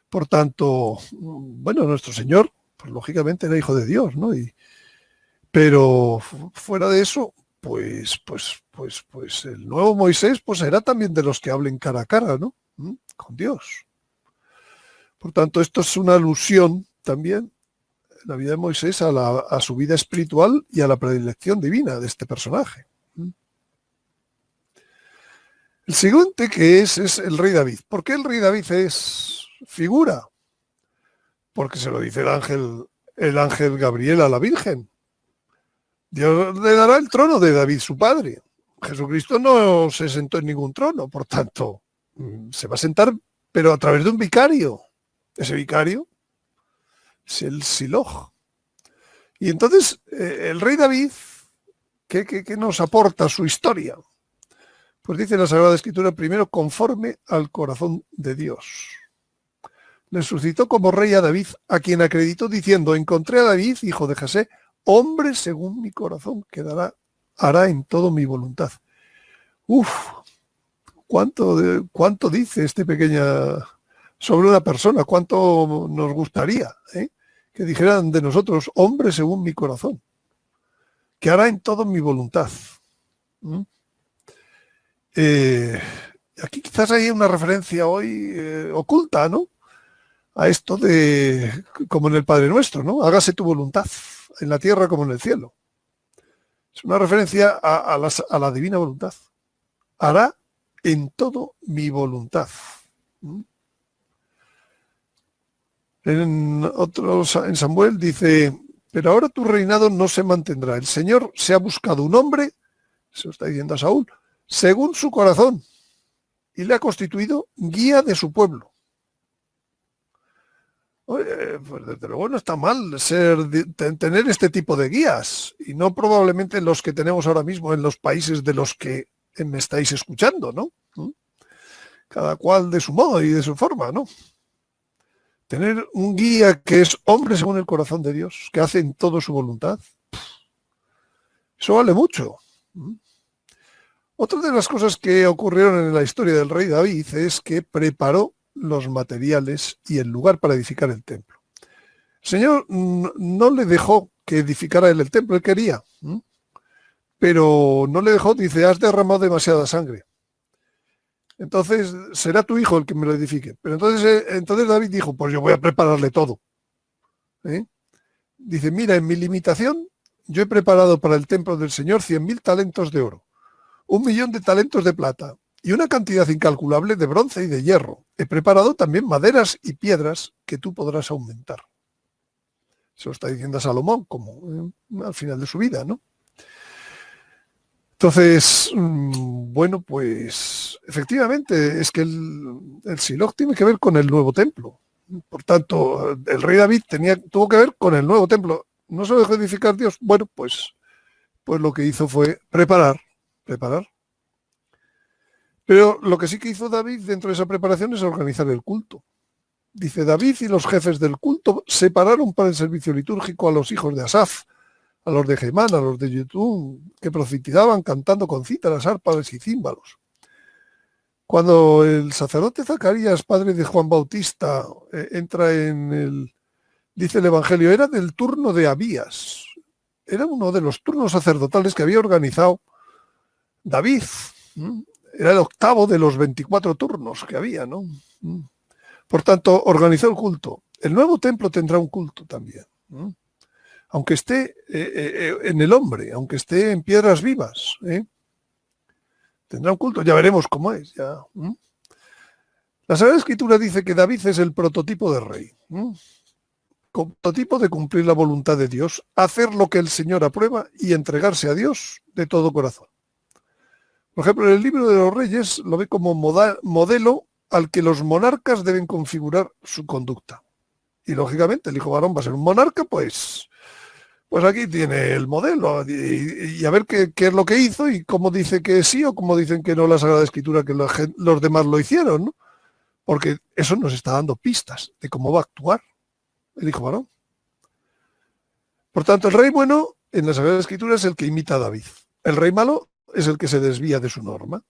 Por tanto, bueno, nuestro Señor, pues lógicamente era hijo de Dios, ¿no? Pero fuera de eso, pues el nuevo Moisés, pues será también de los que hablen cara a cara, ¿no? Con Dios. Por tanto, esto es una alusión también en la vida de Moisés a su vida espiritual y a la predilección divina de este personaje. El siguiente que es el rey David. ¿Por qué el rey David es figura? Porque se lo dice el ángel Gabriel a la Virgen. Dios le dará el trono de David, su padre. Jesucristo no se sentó en ningún trono, por tanto, se va a sentar, pero a través de un vicario. Ese vicario es el Shiloh. Y entonces, el rey David, ¿qué nos aporta su historia? Pues dice la Sagrada Escritura, primero, conforme al corazón de Dios. Le suscitó como rey a David, a quien acreditó diciendo, encontré a David, hijo de Jesé, hombre según mi corazón, que hará en todo mi voluntad. Uf, ¿cuánto dice este pequeña sobre una persona? ¿Cuánto nos gustaría que dijeran de nosotros, hombre según mi corazón, que hará en todo mi voluntad? Aquí quizás hay una referencia hoy oculta, ¿no? A esto de, como en el Padre Nuestro, ¿no? Hágase tu voluntad, en la tierra como en el cielo. Es una referencia a la divina voluntad. Hará en todo mi voluntad. En Samuel dice, pero ahora tu reinado no se mantendrá. El Señor se ha buscado un hombre, se lo está diciendo a Saúl, según su corazón, y le ha constituido guía de su pueblo. Oye, pues desde luego no está mal tener este tipo de guías, y no probablemente los que tenemos ahora mismo en los países de los que me estáis escuchando, ¿no? Cada cual de su modo y de su forma, ¿no? Tener un guía que es hombre según el corazón de Dios, que hace en todo su voluntad, eso vale mucho. Otra de las cosas que ocurrieron en la historia del rey David es que preparó los materiales y el lugar para edificar el templo. El Señor no le dejó que edificara él el templo, él quería, pero no le dejó, dice, has derramado demasiada sangre. Entonces será tu hijo el que me lo edifique. Pero entonces David dijo, pues yo voy a prepararle todo. Dice, mira, en mi limitación yo he preparado para el templo del Señor 100.000 talentos de oro, 1.000.000 de talentos de plata y una cantidad incalculable de bronce y de hierro. He preparado también maderas y piedras que tú podrás aumentar. Se lo está diciendo a Salomón, como al final de su vida, ¿no? Entonces, bueno, pues efectivamente es que el Shiloh tiene que ver con el nuevo templo. Por tanto, el rey David tuvo que ver con el nuevo templo. ¿No se lo dejó edificar Dios? Bueno, pues lo que hizo fue preparar. Pero lo que sí que hizo David dentro de esa preparación es organizar el culto. Dice, David y los jefes del culto separaron para el servicio litúrgico a los hijos de Asaf, a los de Gemán, a los de Yedutún, que profetizaban cantando con cítaras, arpas y címbalos. Cuando el sacerdote Zacarías, padre de Juan Bautista, entra dice el Evangelio, era del turno de Abías. Era uno de los turnos sacerdotales que había organizado David. Era el octavo de los 24 turnos que había, ¿no? Por tanto, organizó el culto. El nuevo templo tendrá un culto también. Aunque esté en el hombre, aunque esté en piedras vivas, tendrá un culto. Ya veremos cómo es. Ya. La Sagrada Escritura dice que David es el prototipo de rey. Prototipo de cumplir la voluntad de Dios, hacer lo que el Señor aprueba y entregarse a Dios de todo corazón. Por ejemplo, en el libro de los Reyes lo ve como modelo al que los monarcas deben configurar su conducta. Y lógicamente el hijo varón va a ser un monarca, pues aquí tiene el modelo y a ver qué es lo que hizo y cómo dice que sí o cómo dicen que no la Sagrada Escritura, que los demás lo hicieron, ¿no? Porque eso nos está dando pistas de cómo va a actuar el hijo varón. Por tanto, el rey bueno en la Sagrada Escritura es el que imita a David. El rey malo es el que se desvía de su norma.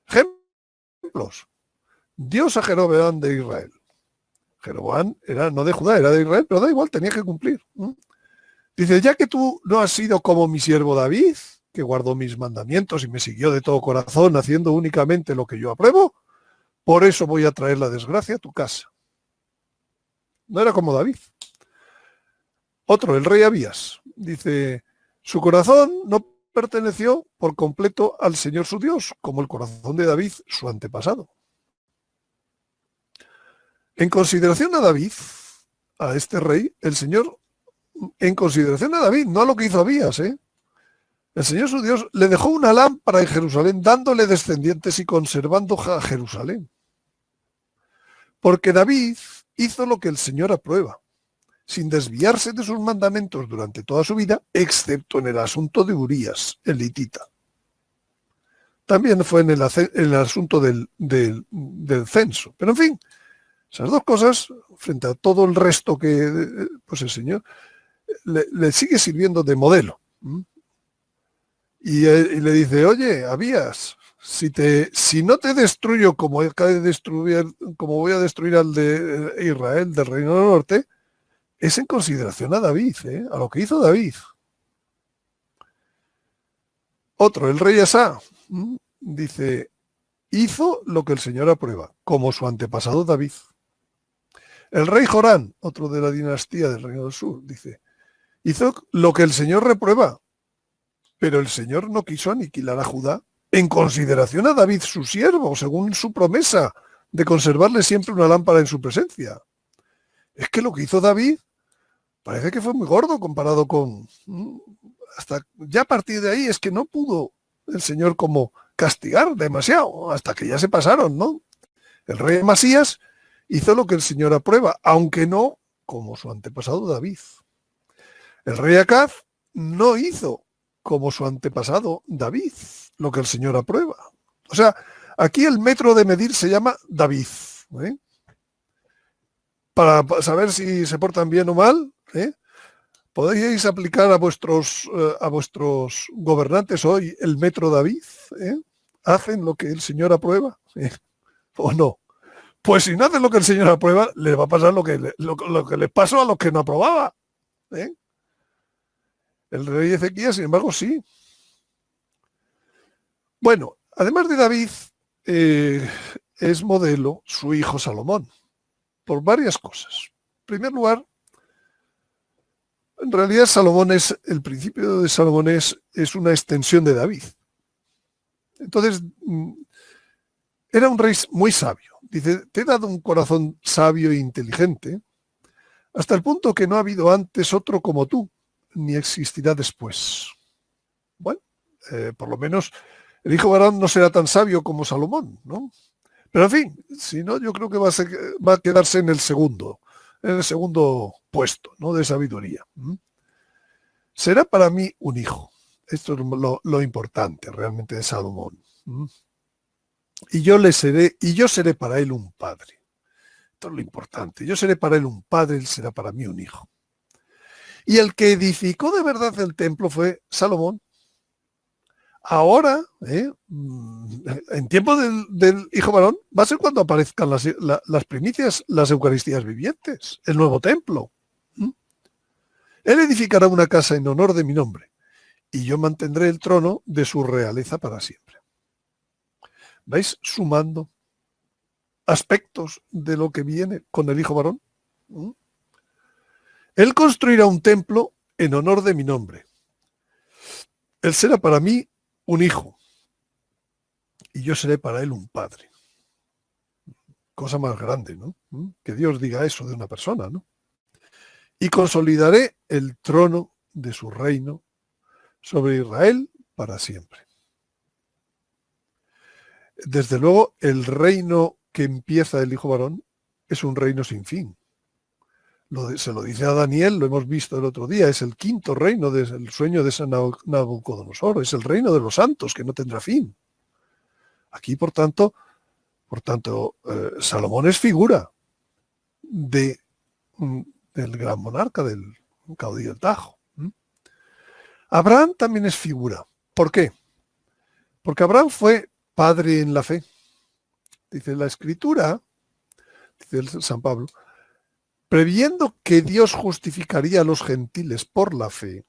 Ejemplos. Dios a Jeroboam de Israel. Jeroboam era no de Judá, era de Israel, pero da igual, tenía que cumplir. Dice, ya que tú no has sido como mi siervo David, que guardó mis mandamientos y me siguió de todo corazón, haciendo únicamente lo que yo apruebo, por eso voy a traer la desgracia a tu casa. No era como David. Otro, el rey Abías, dice, su corazón no perteneció por completo al Señor su Dios, como el corazón de David, su antepasado. En consideración a David, a este rey, el Señor, en consideración a David, no a lo que hizo Abías, el Señor su Dios le dejó una lámpara en Jerusalén, dándole descendientes y conservando a Jerusalén. Porque David hizo lo que el Señor aprueba, sin desviarse de sus mandamientos durante toda su vida, excepto en el asunto de Urías, el hitita. También fue en el asunto del censo. Pero en fin, esas dos cosas, frente a todo el resto que pues el Señor le sigue sirviendo de modelo. Y le dice, oye, Abías, si no te destruyo como voy a destruir al de Israel, del Reino del Norte, es en consideración a David, a lo que hizo David. Otro, el rey Asa, dice, hizo lo que el Señor aprueba, como su antepasado David. El rey Jorán, otro de la dinastía del Reino del Sur, dice, hizo lo que el Señor reprueba, pero el Señor no quiso aniquilar a Judá en consideración a David, su siervo, según su promesa de conservarle siempre una lámpara en su presencia. Es que lo que hizo David parece que fue muy gordo comparado con... Hasta ya a partir de ahí es que no pudo el Señor como castigar demasiado, hasta que ya se pasaron, ¿no? El rey Amasías hizo lo que el Señor aprueba, aunque no como su antepasado David. El rey Acaz no hizo como su antepasado David, lo que el Señor aprueba. O sea, aquí el metro de medir se llama David. Para saber si se portan bien o mal, podéis aplicar a vuestros gobernantes hoy el metro David. ¿Hacen lo que el Señor aprueba? ¿O no? Pues si no hacen lo que el Señor aprueba, les va a pasar lo que les pasó a los que no aprobaba. El rey Ezequías, sin embargo, sí. Bueno, además de David, es modelo su hijo Salomón, por varias cosas. En primer lugar, en realidad el principio de Salomón es una extensión de David. Entonces, era un rey muy sabio. Dice, te he dado un corazón sabio e inteligente, hasta el punto que no ha habido antes otro como tú, ni existirá después. Bueno, por lo menos el hijo varón no será tan sabio como Salomón, ¿no? Pero en fin, si no, yo creo que va a quedarse en el segundo puesto, ¿no? De sabiduría. Será para mí un hijo. Esto es lo importante realmente de Salomón. Y yo seré para él un padre. Esto es lo importante. Yo seré para él un padre, él será para mí un hijo. Y el que edificó de verdad el templo fue Salomón. Ahora, en tiempo del hijo varón, va a ser cuando aparezcan las primicias, las Eucaristías vivientes, el nuevo templo. Él edificará una casa en honor de mi nombre, y yo mantendré el trono de su realeza para siempre. ¿Vais sumando aspectos de lo que viene con el hijo varón? Él construirá un templo en honor de mi nombre. Él será para mí un hijo, y yo seré para él un padre. Cosa más grande, ¿no? Que Dios diga eso de una persona, ¿no? Y consolidaré el trono de su reino sobre Israel para siempre. Desde luego, el reino que empieza el hijo varón es un reino sin fin. Se lo dice a Daniel, lo hemos visto el otro día, es el quinto reino del sueño de San Nabucodonosor, es el reino de los santos que no tendrá fin. Aquí, por tanto, Salomón es figura del gran monarca, del caudillo del Tajo. Abraham también es figura. ¿Por qué? Porque Abraham fue padre en la fe. Dice la Escritura, dice San Pablo, previendo que Dios justificaría a los gentiles por la fe,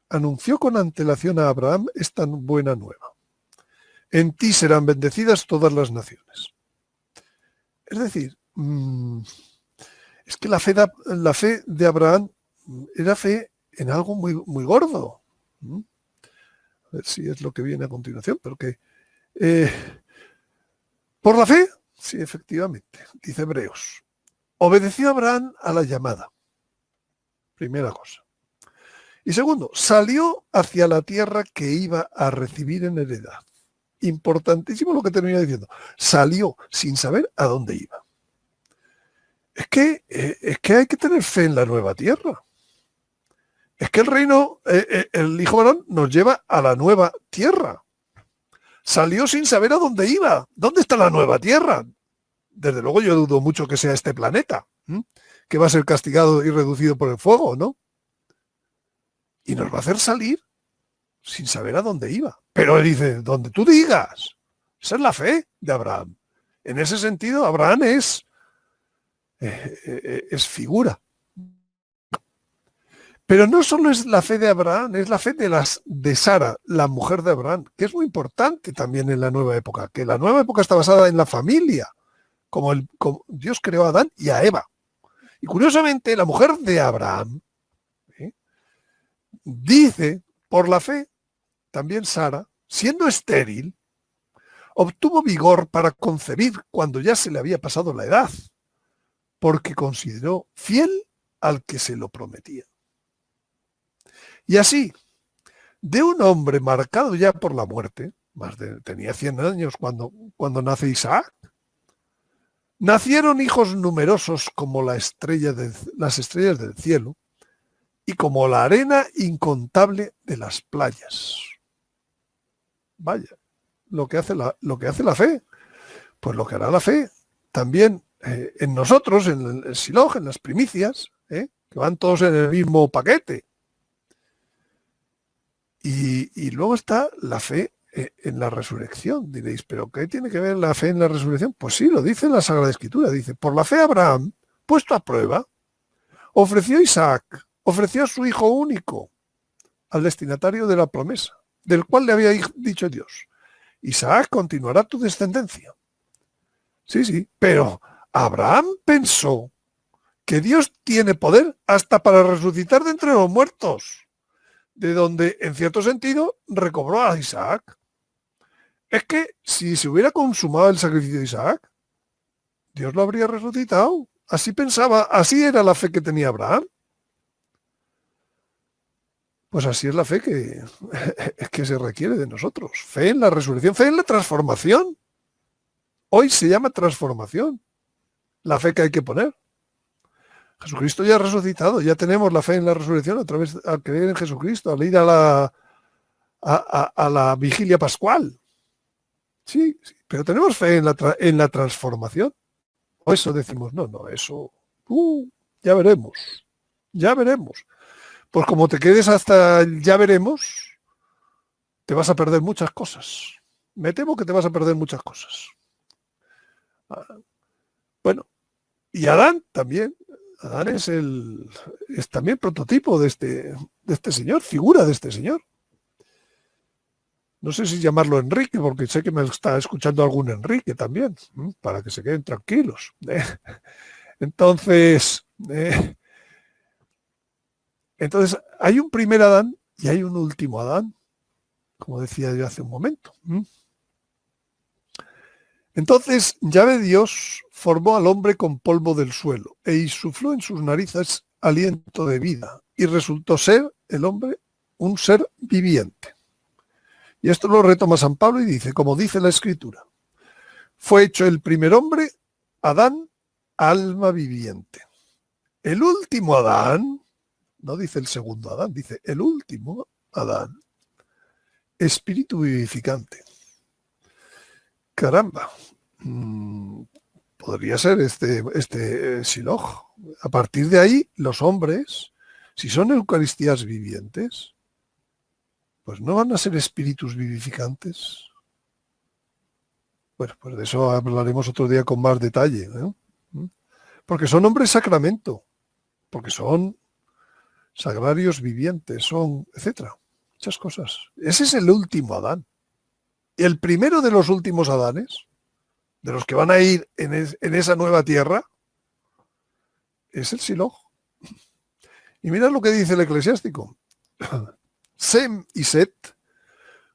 anunció con antelación a Abraham esta buena nueva. En ti serán bendecidas todas las naciones. Es decir, es que la fe de Abraham era fe en algo muy, muy gordo. A ver si es lo que viene a continuación, pero que por la fe, sí, efectivamente, dice Hebreos, obedeció Abraham a la llamada. Primera cosa. Y segundo, salió hacia la tierra que iba a recibir en heredad. Importantísimo lo que termina diciendo. Salió sin saber a dónde iba. Es que hay que tener fe en la nueva tierra. Es que el reino, el hijo varón nos lleva a la nueva tierra. Salió sin saber a dónde iba. ¿Dónde está la nueva tierra? Desde luego yo dudo mucho que sea este planeta, que va a ser castigado y reducido por el fuego, ¿no? Y nos va a hacer salir sin saber a dónde iba. Pero él dice, donde tú digas. Esa es la fe de Abraham. En ese sentido, Abraham es figura. Pero no solo es la fe de Abraham, es la fe de Sara, la mujer de Abraham, que es muy importante también en la nueva época, que la nueva época está basada en la familia, como Dios creó a Adán y a Eva. Y curiosamente, la mujer de Abraham dice, por la fe, también Sara, siendo estéril, obtuvo vigor para concebir cuando ya se le había pasado la edad, porque consideró fiel al que se lo prometía. Y así, de un hombre marcado ya por la muerte, tenía 100 años cuando nace Isaac, nacieron hijos numerosos como las estrellas del cielo y como la arena incontable de las playas. Vaya, lo que hace la fe. Pues lo que hará la fe también en nosotros, en el Siloj, en las primicias, que van todos en el mismo paquete. Y luego está la fe en la resurrección. Diréis, ¿pero qué tiene que ver la fe en la resurrección? Pues sí, lo dice la Sagrada Escritura. Dice, por la fe Abraham, puesto a prueba, ofreció a Isaac, ofreció a su hijo único, al destinatario de la promesa, del cual le había dicho Dios, Isaac continuará tu descendencia. Sí, pero Abraham pensó que Dios tiene poder hasta para resucitar de entre los muertos, de donde, en cierto sentido, recobró a Isaac. Es que si se hubiera consumado el sacrificio de Isaac, Dios lo habría resucitado. Así pensaba, así era la fe que tenía Abraham. Pues así es la fe que se requiere de nosotros. Fe en la resurrección, fe en la transformación. Hoy se llama transformación. La fe que hay que poner. Jesucristo ya ha resucitado, ya tenemos la fe en la resurrección a través de creer en Jesucristo, al ir a la vigilia pascual. Sí, pero tenemos fe en la transformación. O eso decimos, no, eso, ya veremos. Pues como te quedes hasta el ya veremos, te vas a perder muchas cosas. Me temo que te vas a perder muchas cosas. Bueno, y Adán también. Adán es también prototipo de este señor, figura de este señor. No sé si llamarlo Enrique, porque sé que me está escuchando algún Enrique también, para que se queden tranquilos. Entonces, hay un primer Adán y hay un último Adán, como decía yo hace un momento. Entonces, Yahvé Dios formó al hombre con polvo del suelo e insufló en sus narices aliento de vida y resultó ser el hombre un ser viviente. Y esto lo retoma San Pablo y dice, como dice la Escritura, fue hecho el primer hombre, Adán, alma viviente. El último Adán, no dice el segundo Adán, dice el último Adán, espíritu vivificante. Caramba, podría ser este Shiloh. A partir de ahí, los hombres, si son Eucaristías vivientes, pues no van a ser espíritus vivificantes. Bueno, pues de eso hablaremos otro día con más detalle, ¿no? Porque son hombres sacramento, porque son sagrarios vivientes, son, etcétera, muchas cosas. Ese es el último Adán. El primero de los últimos Adanes, de los que van a ir en esa nueva tierra, es el Shiloh. Y mirad lo que dice el eclesiástico. Sem y Set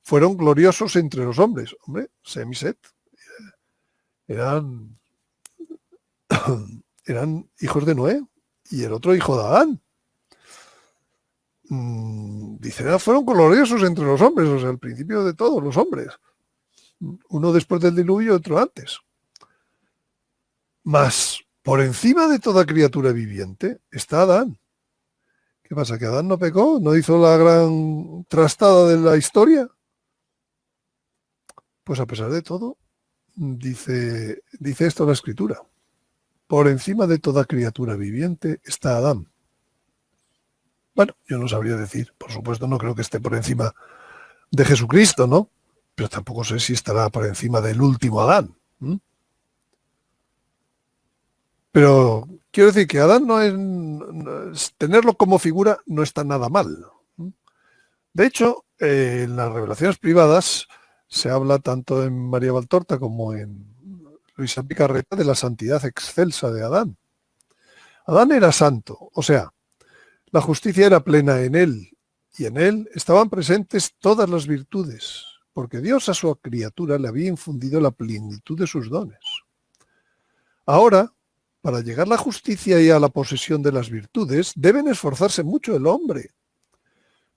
fueron gloriosos entre los hombres. Hombre, Sem y Set eran hijos de Noé y el otro hijo de Adán. Dice, fueron gloriosos entre los hombres, o sea, al principio de todos los hombres. Uno después del diluvio y otro antes. Mas, por encima de toda criatura viviente, está Adán. ¿Qué pasa? ¿Que Adán no pecó? ¿No hizo la gran trastada de la historia? Pues a pesar de todo, dice esto la Escritura. Por encima de toda criatura viviente está Adán. Bueno, yo no sabría decir. Por supuesto, no creo que esté por encima de Jesucristo, ¿no? Pero tampoco sé si estará por encima del último Adán. Pero quiero decir que Adán tenerlo como figura no está nada mal. De hecho, en las revelaciones privadas se habla tanto en María Valtorta como en Luisa Picarreta de la santidad excelsa de Adán. Adán era santo, o sea, la justicia era plena en él y en él estaban presentes todas las virtudes, porque Dios a su criatura le había infundido la plenitud de sus dones. Ahora, para llegar a la justicia y a la posesión de las virtudes, deben esforzarse mucho el hombre,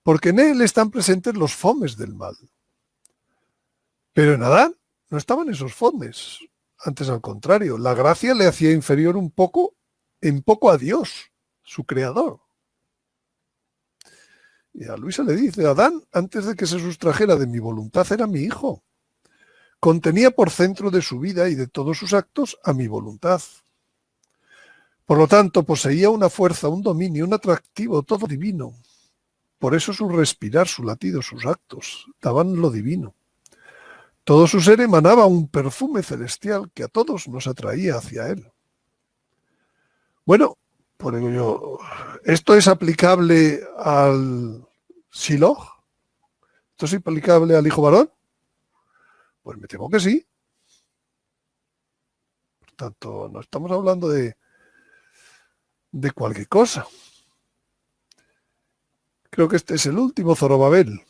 porque en él están presentes los fomes del mal. Pero en Adán no estaban esos fomes, antes al contrario, la gracia le hacía inferior en poco a Dios, su creador. Y a Luisa le dice, Adán, antes de que se sustrajera de mi voluntad, era mi hijo. Contenía por centro de su vida y de todos sus actos a mi voluntad. Por lo tanto, poseía una fuerza, un dominio, un atractivo, todo divino. Por eso su respirar, su latido, sus actos, daban lo divino. Todo su ser emanaba un perfume celestial que a todos nos atraía hacia él. Bueno, por ello ¿esto es aplicable al Shiloh? ¿Esto es aplicable al hijo varón? Pues me temo que sí. Por tanto, no estamos hablando de cualquier cosa. Creo que este es el último Zorobabel,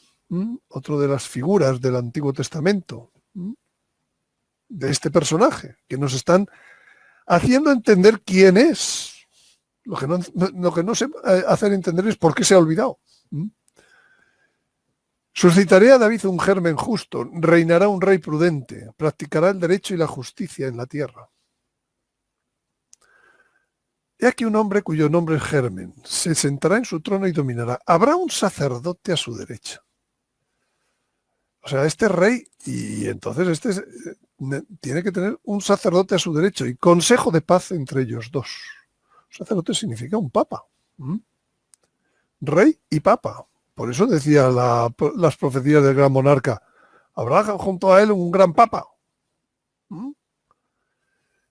otro de las figuras del Antiguo Testamento, de este personaje, que nos están haciendo entender quién es. Lo que no sé hacer entender es por qué se ha olvidado. Suscitaré a David un germen justo, reinará un rey prudente, practicará el derecho y la justicia en la tierra. He aquí un hombre cuyo nombre es Germen, se sentará en su trono y dominará. Habrá un sacerdote a su derecha. O sea, este rey, y entonces tiene que tener un sacerdote a su derecha y consejo de paz entre ellos dos. Un sacerdote significa un papa. Rey y papa. Por eso decía las profecías del gran monarca, habrá junto a él un gran papa. ¿Mm?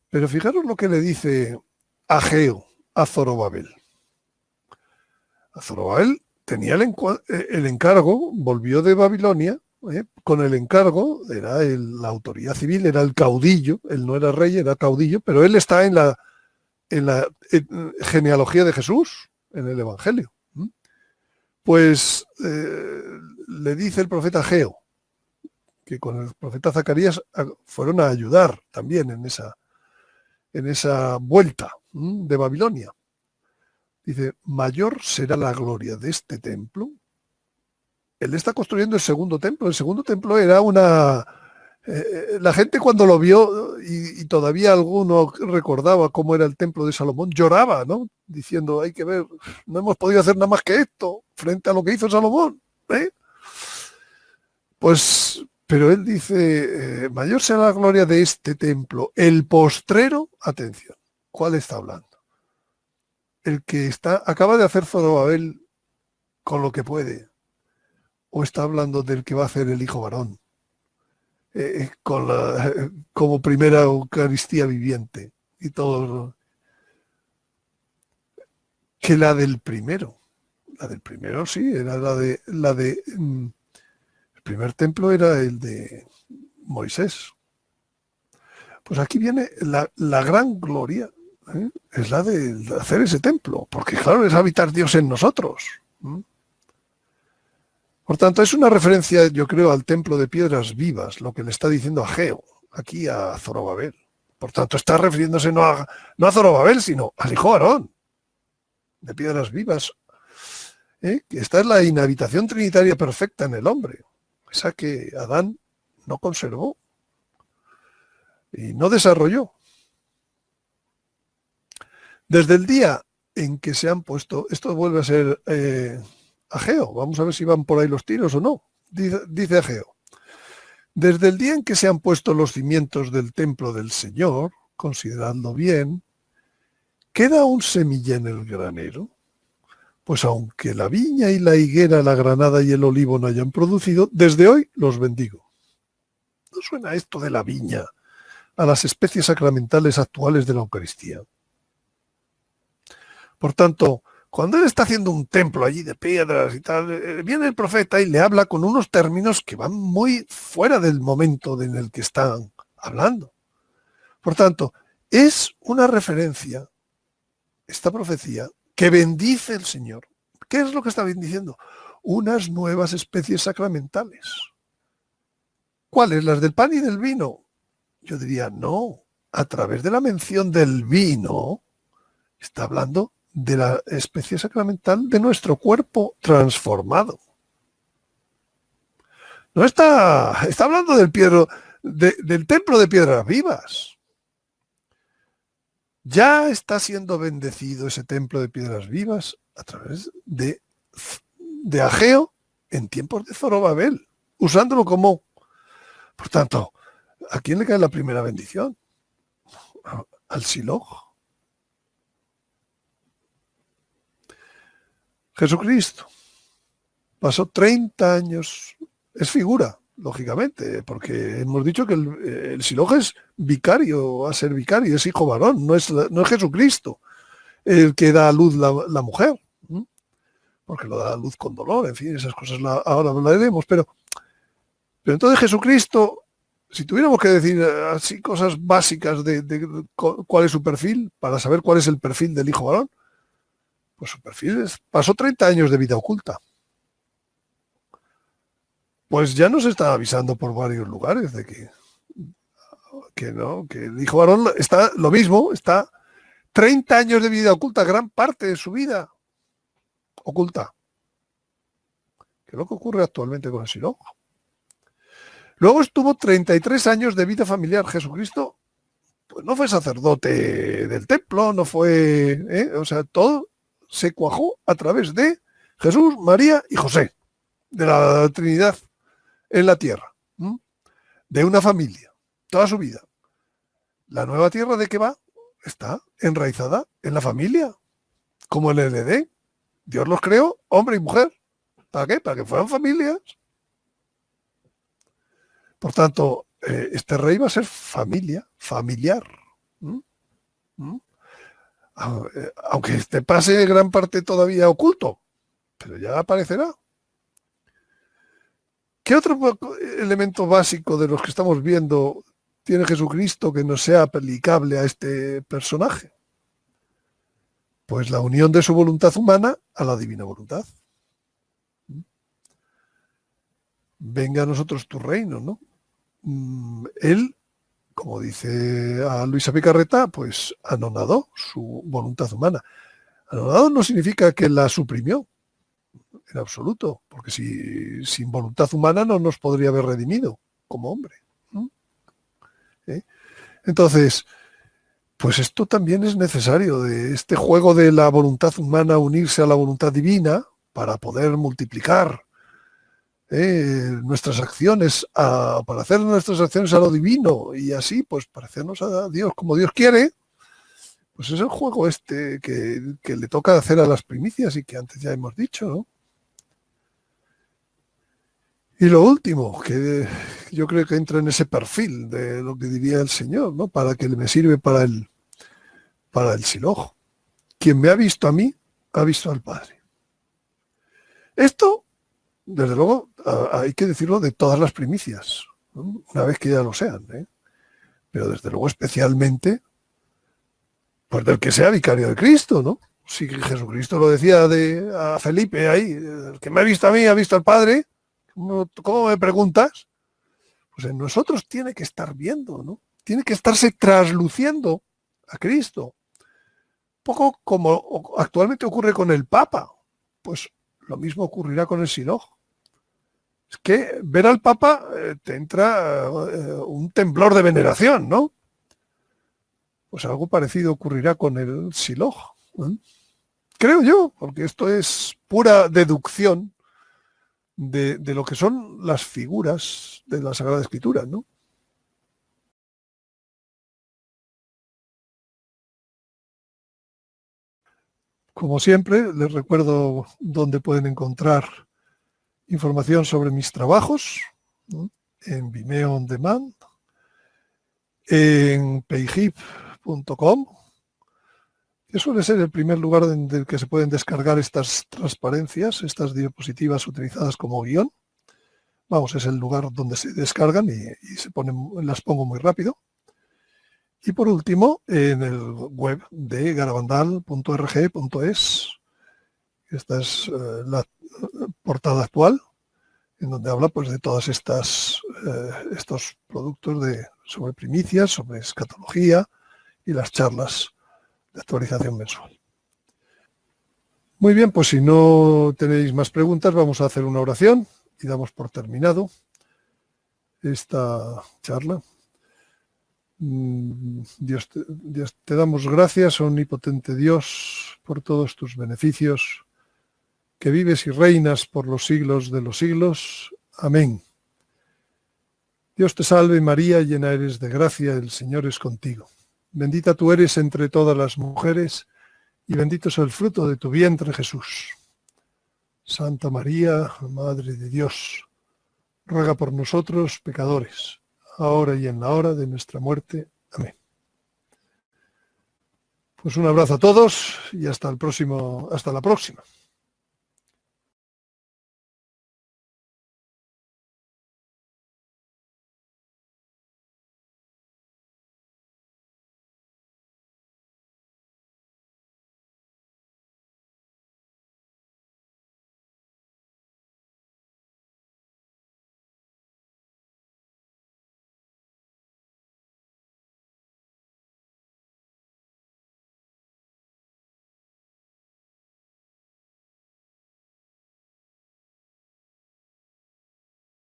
Pero fijaros lo que le dice Ageo a Zorobabel. A Zorobabel tenía el encargo, volvió de Babilonia, con el encargo, era la autoridad civil, era el caudillo, él no era rey, era caudillo, pero él está en la genealogía de Jesús, en el Evangelio. Pues le dice el profeta Ageo, que con el profeta Zacarías fueron a ayudar también en esa vuelta de Babilonia. Dice, mayor será la gloria de este templo. Él está construyendo el segundo templo. El segundo templo era la gente cuando lo vio, y todavía alguno recordaba cómo era el templo de Salomón, lloraba, ¿no? Diciendo, hay que ver, no hemos podido hacer nada más que esto frente a lo que hizo Salomón. Pues, pero él dice, mayor será la gloria de este templo. El postrero, atención, ¿cuál está hablando? El que acaba de hacer Zorobabel con lo que puede, o está hablando del que va a hacer el hijo varón, como primera Eucaristía viviente y todo. Que la del primero sí, era el primer templo era el de Moisés. Pues aquí viene la gran gloria, es la de hacer ese templo, porque claro, es habitar Dios en nosotros. Por tanto, es una referencia, yo creo, al templo de piedras vivas, lo que le está diciendo Ageo, aquí a Zorobabel. Por tanto, está refiriéndose no a Zorobabel, sino al hijo Aarón, de piedras vivas, que esta es la inhabitación trinitaria perfecta en el hombre, esa que Adán no conservó y no desarrolló. Desde el día en que se han puesto, esto vuelve a ser Ageo, vamos a ver si van por ahí los tiros o no, dice Ageo, desde el día en que se han puesto los cimientos del templo del Señor, consideradlo bien, ¿queda un semilla en el granero? Pues aunque la viña y la higuera, la granada y el olivo no hayan producido, desde hoy los bendigo. ¿No suena esto de la viña a las especies sacramentales actuales de la Eucaristía? Por tanto, cuando él está haciendo un templo allí de piedras y tal, viene el profeta y le habla con unos términos que van muy fuera del momento en el que están hablando. Por tanto, es una referencia, esta profecía, que bendice el Señor. ¿Qué es lo que está bendiciendo? Unas nuevas especies sacramentales. ¿Cuáles? ¿Las del pan y del vino? Yo diría, no. A través de la mención del vino, está hablando de la especie sacramental de nuestro cuerpo transformado. No está hablando del templo de piedras vivas. Ya está siendo bendecido ese templo de piedras vivas a través de Ageo en tiempos de Zorobabel, usándolo como... Por tanto, ¿a quién le cae la primera bendición? Al Shiloh. Jesucristo pasó 30 años, es figura, lógicamente, porque hemos dicho que el Shiloh es vicario, va a ser vicario, es hijo varón, no es Jesucristo el que da a luz la mujer, porque lo da a luz con dolor, en fin, esas cosas ahora hablaremos, pero entonces Jesucristo, si tuviéramos que decir así cosas básicas de cuál es su perfil, para saber cuál es el perfil del hijo varón, pues su perfil pasó 30 años de vida oculta. Pues ya nos está avisando por varios lugares de que el hijo varón está lo mismo, está 30 años de vida oculta, gran parte de su vida oculta. Que es lo que ocurre actualmente con el Shiloh. Luego estuvo 33 años de vida familiar. Jesucristo pues no fue sacerdote del templo, no fue... o sea, todo se cuajó a través de Jesús, María y José, de la Trinidad en la tierra, de una familia, toda su vida. La nueva tierra, ¿de qué va? Está enraizada en la familia, como en el Edén. Dios los creó, hombre y mujer, ¿Para qué? Para que fueran familias. Por tanto, este rey va a ser familiar. ¿Mm? ¿Mm? Aunque te pase gran parte todavía oculto, pero ya aparecerá. ¿Qué otro elemento básico de los que estamos viendo tiene Jesucristo que no sea aplicable a este personaje? Pues la unión de su voluntad humana a la divina voluntad. Venga a nosotros tu reino, ¿no? Él, como dice a Luisa Picarreta, pues anonadó su voluntad humana. Anonadó no significa que la suprimió, en absoluto, porque si sin voluntad humana no nos podría haber redimido como hombre. ¿Eh? Entonces, pues esto también es necesario, de este juego de la voluntad humana unirse a la voluntad divina para poder multiplicar nuestras acciones, para hacer nuestras acciones a lo divino y así, pues parecernos a Dios como Dios quiere. Pues es el juego este que le toca hacer a las primicias y que antes ya hemos dicho, ¿no? Y lo último, que yo creo que entra en ese perfil de lo que diría el Señor, ¿no? Para que me sirve para el Silojo. Quien me ha visto a mí, ha visto al Padre. Esto, desde luego, hay que decirlo de todas las primicias, ¿no? Una vez que ya lo sean, ¿eh? Pero desde luego especialmente, pues del que sea vicario de Cristo, ¿no? Si Jesucristo lo decía a Felipe ahí, el que me ha visto a mí, ha visto al Padre. ¿Cómo me preguntas? Pues en nosotros tiene que estar viendo, ¿no? Tiene que estarse trasluciendo a Cristo. Poco como actualmente ocurre con el Papa. Pues lo mismo ocurrirá con el Silojo. Es que ver al Papa te entra un temblor de veneración, ¿no? Pues algo parecido ocurrirá con el Silojo, ¿eh? Creo yo, porque esto es pura deducción de lo que son las figuras de la Sagrada Escritura, ¿no? Como siempre, les recuerdo dónde pueden encontrar información sobre mis trabajos, ¿no? En Vimeo On Demand, en payhip.com, que suele ser el primer lugar en el que se pueden descargar estas transparencias, estas diapositivas utilizadas como guión. Vamos, es el lugar donde se descargan y las pongo muy rápido. Y por último, en el web de garabandal.org.es. Esta es la portada actual, en donde habla pues de todas estos productos sobre primicias, sobre escatología y las charlas de actualización mensual. Muy bien, pues si no tenéis más preguntas, vamos a hacer una oración y damos por terminado esta charla. Dios, te damos gracias, omnipotente Dios, por todos tus beneficios, que vives y reinas por los siglos de los siglos. Amén. Dios te salve María, llena eres de gracia, el Señor es contigo. Bendita tú eres entre todas las mujeres, y bendito es el fruto de tu vientre, Jesús. Santa María, Madre de Dios, ruega por nosotros pecadores, ahora y en la hora de nuestra muerte. Amén. Pues un abrazo a todos y hasta la próxima.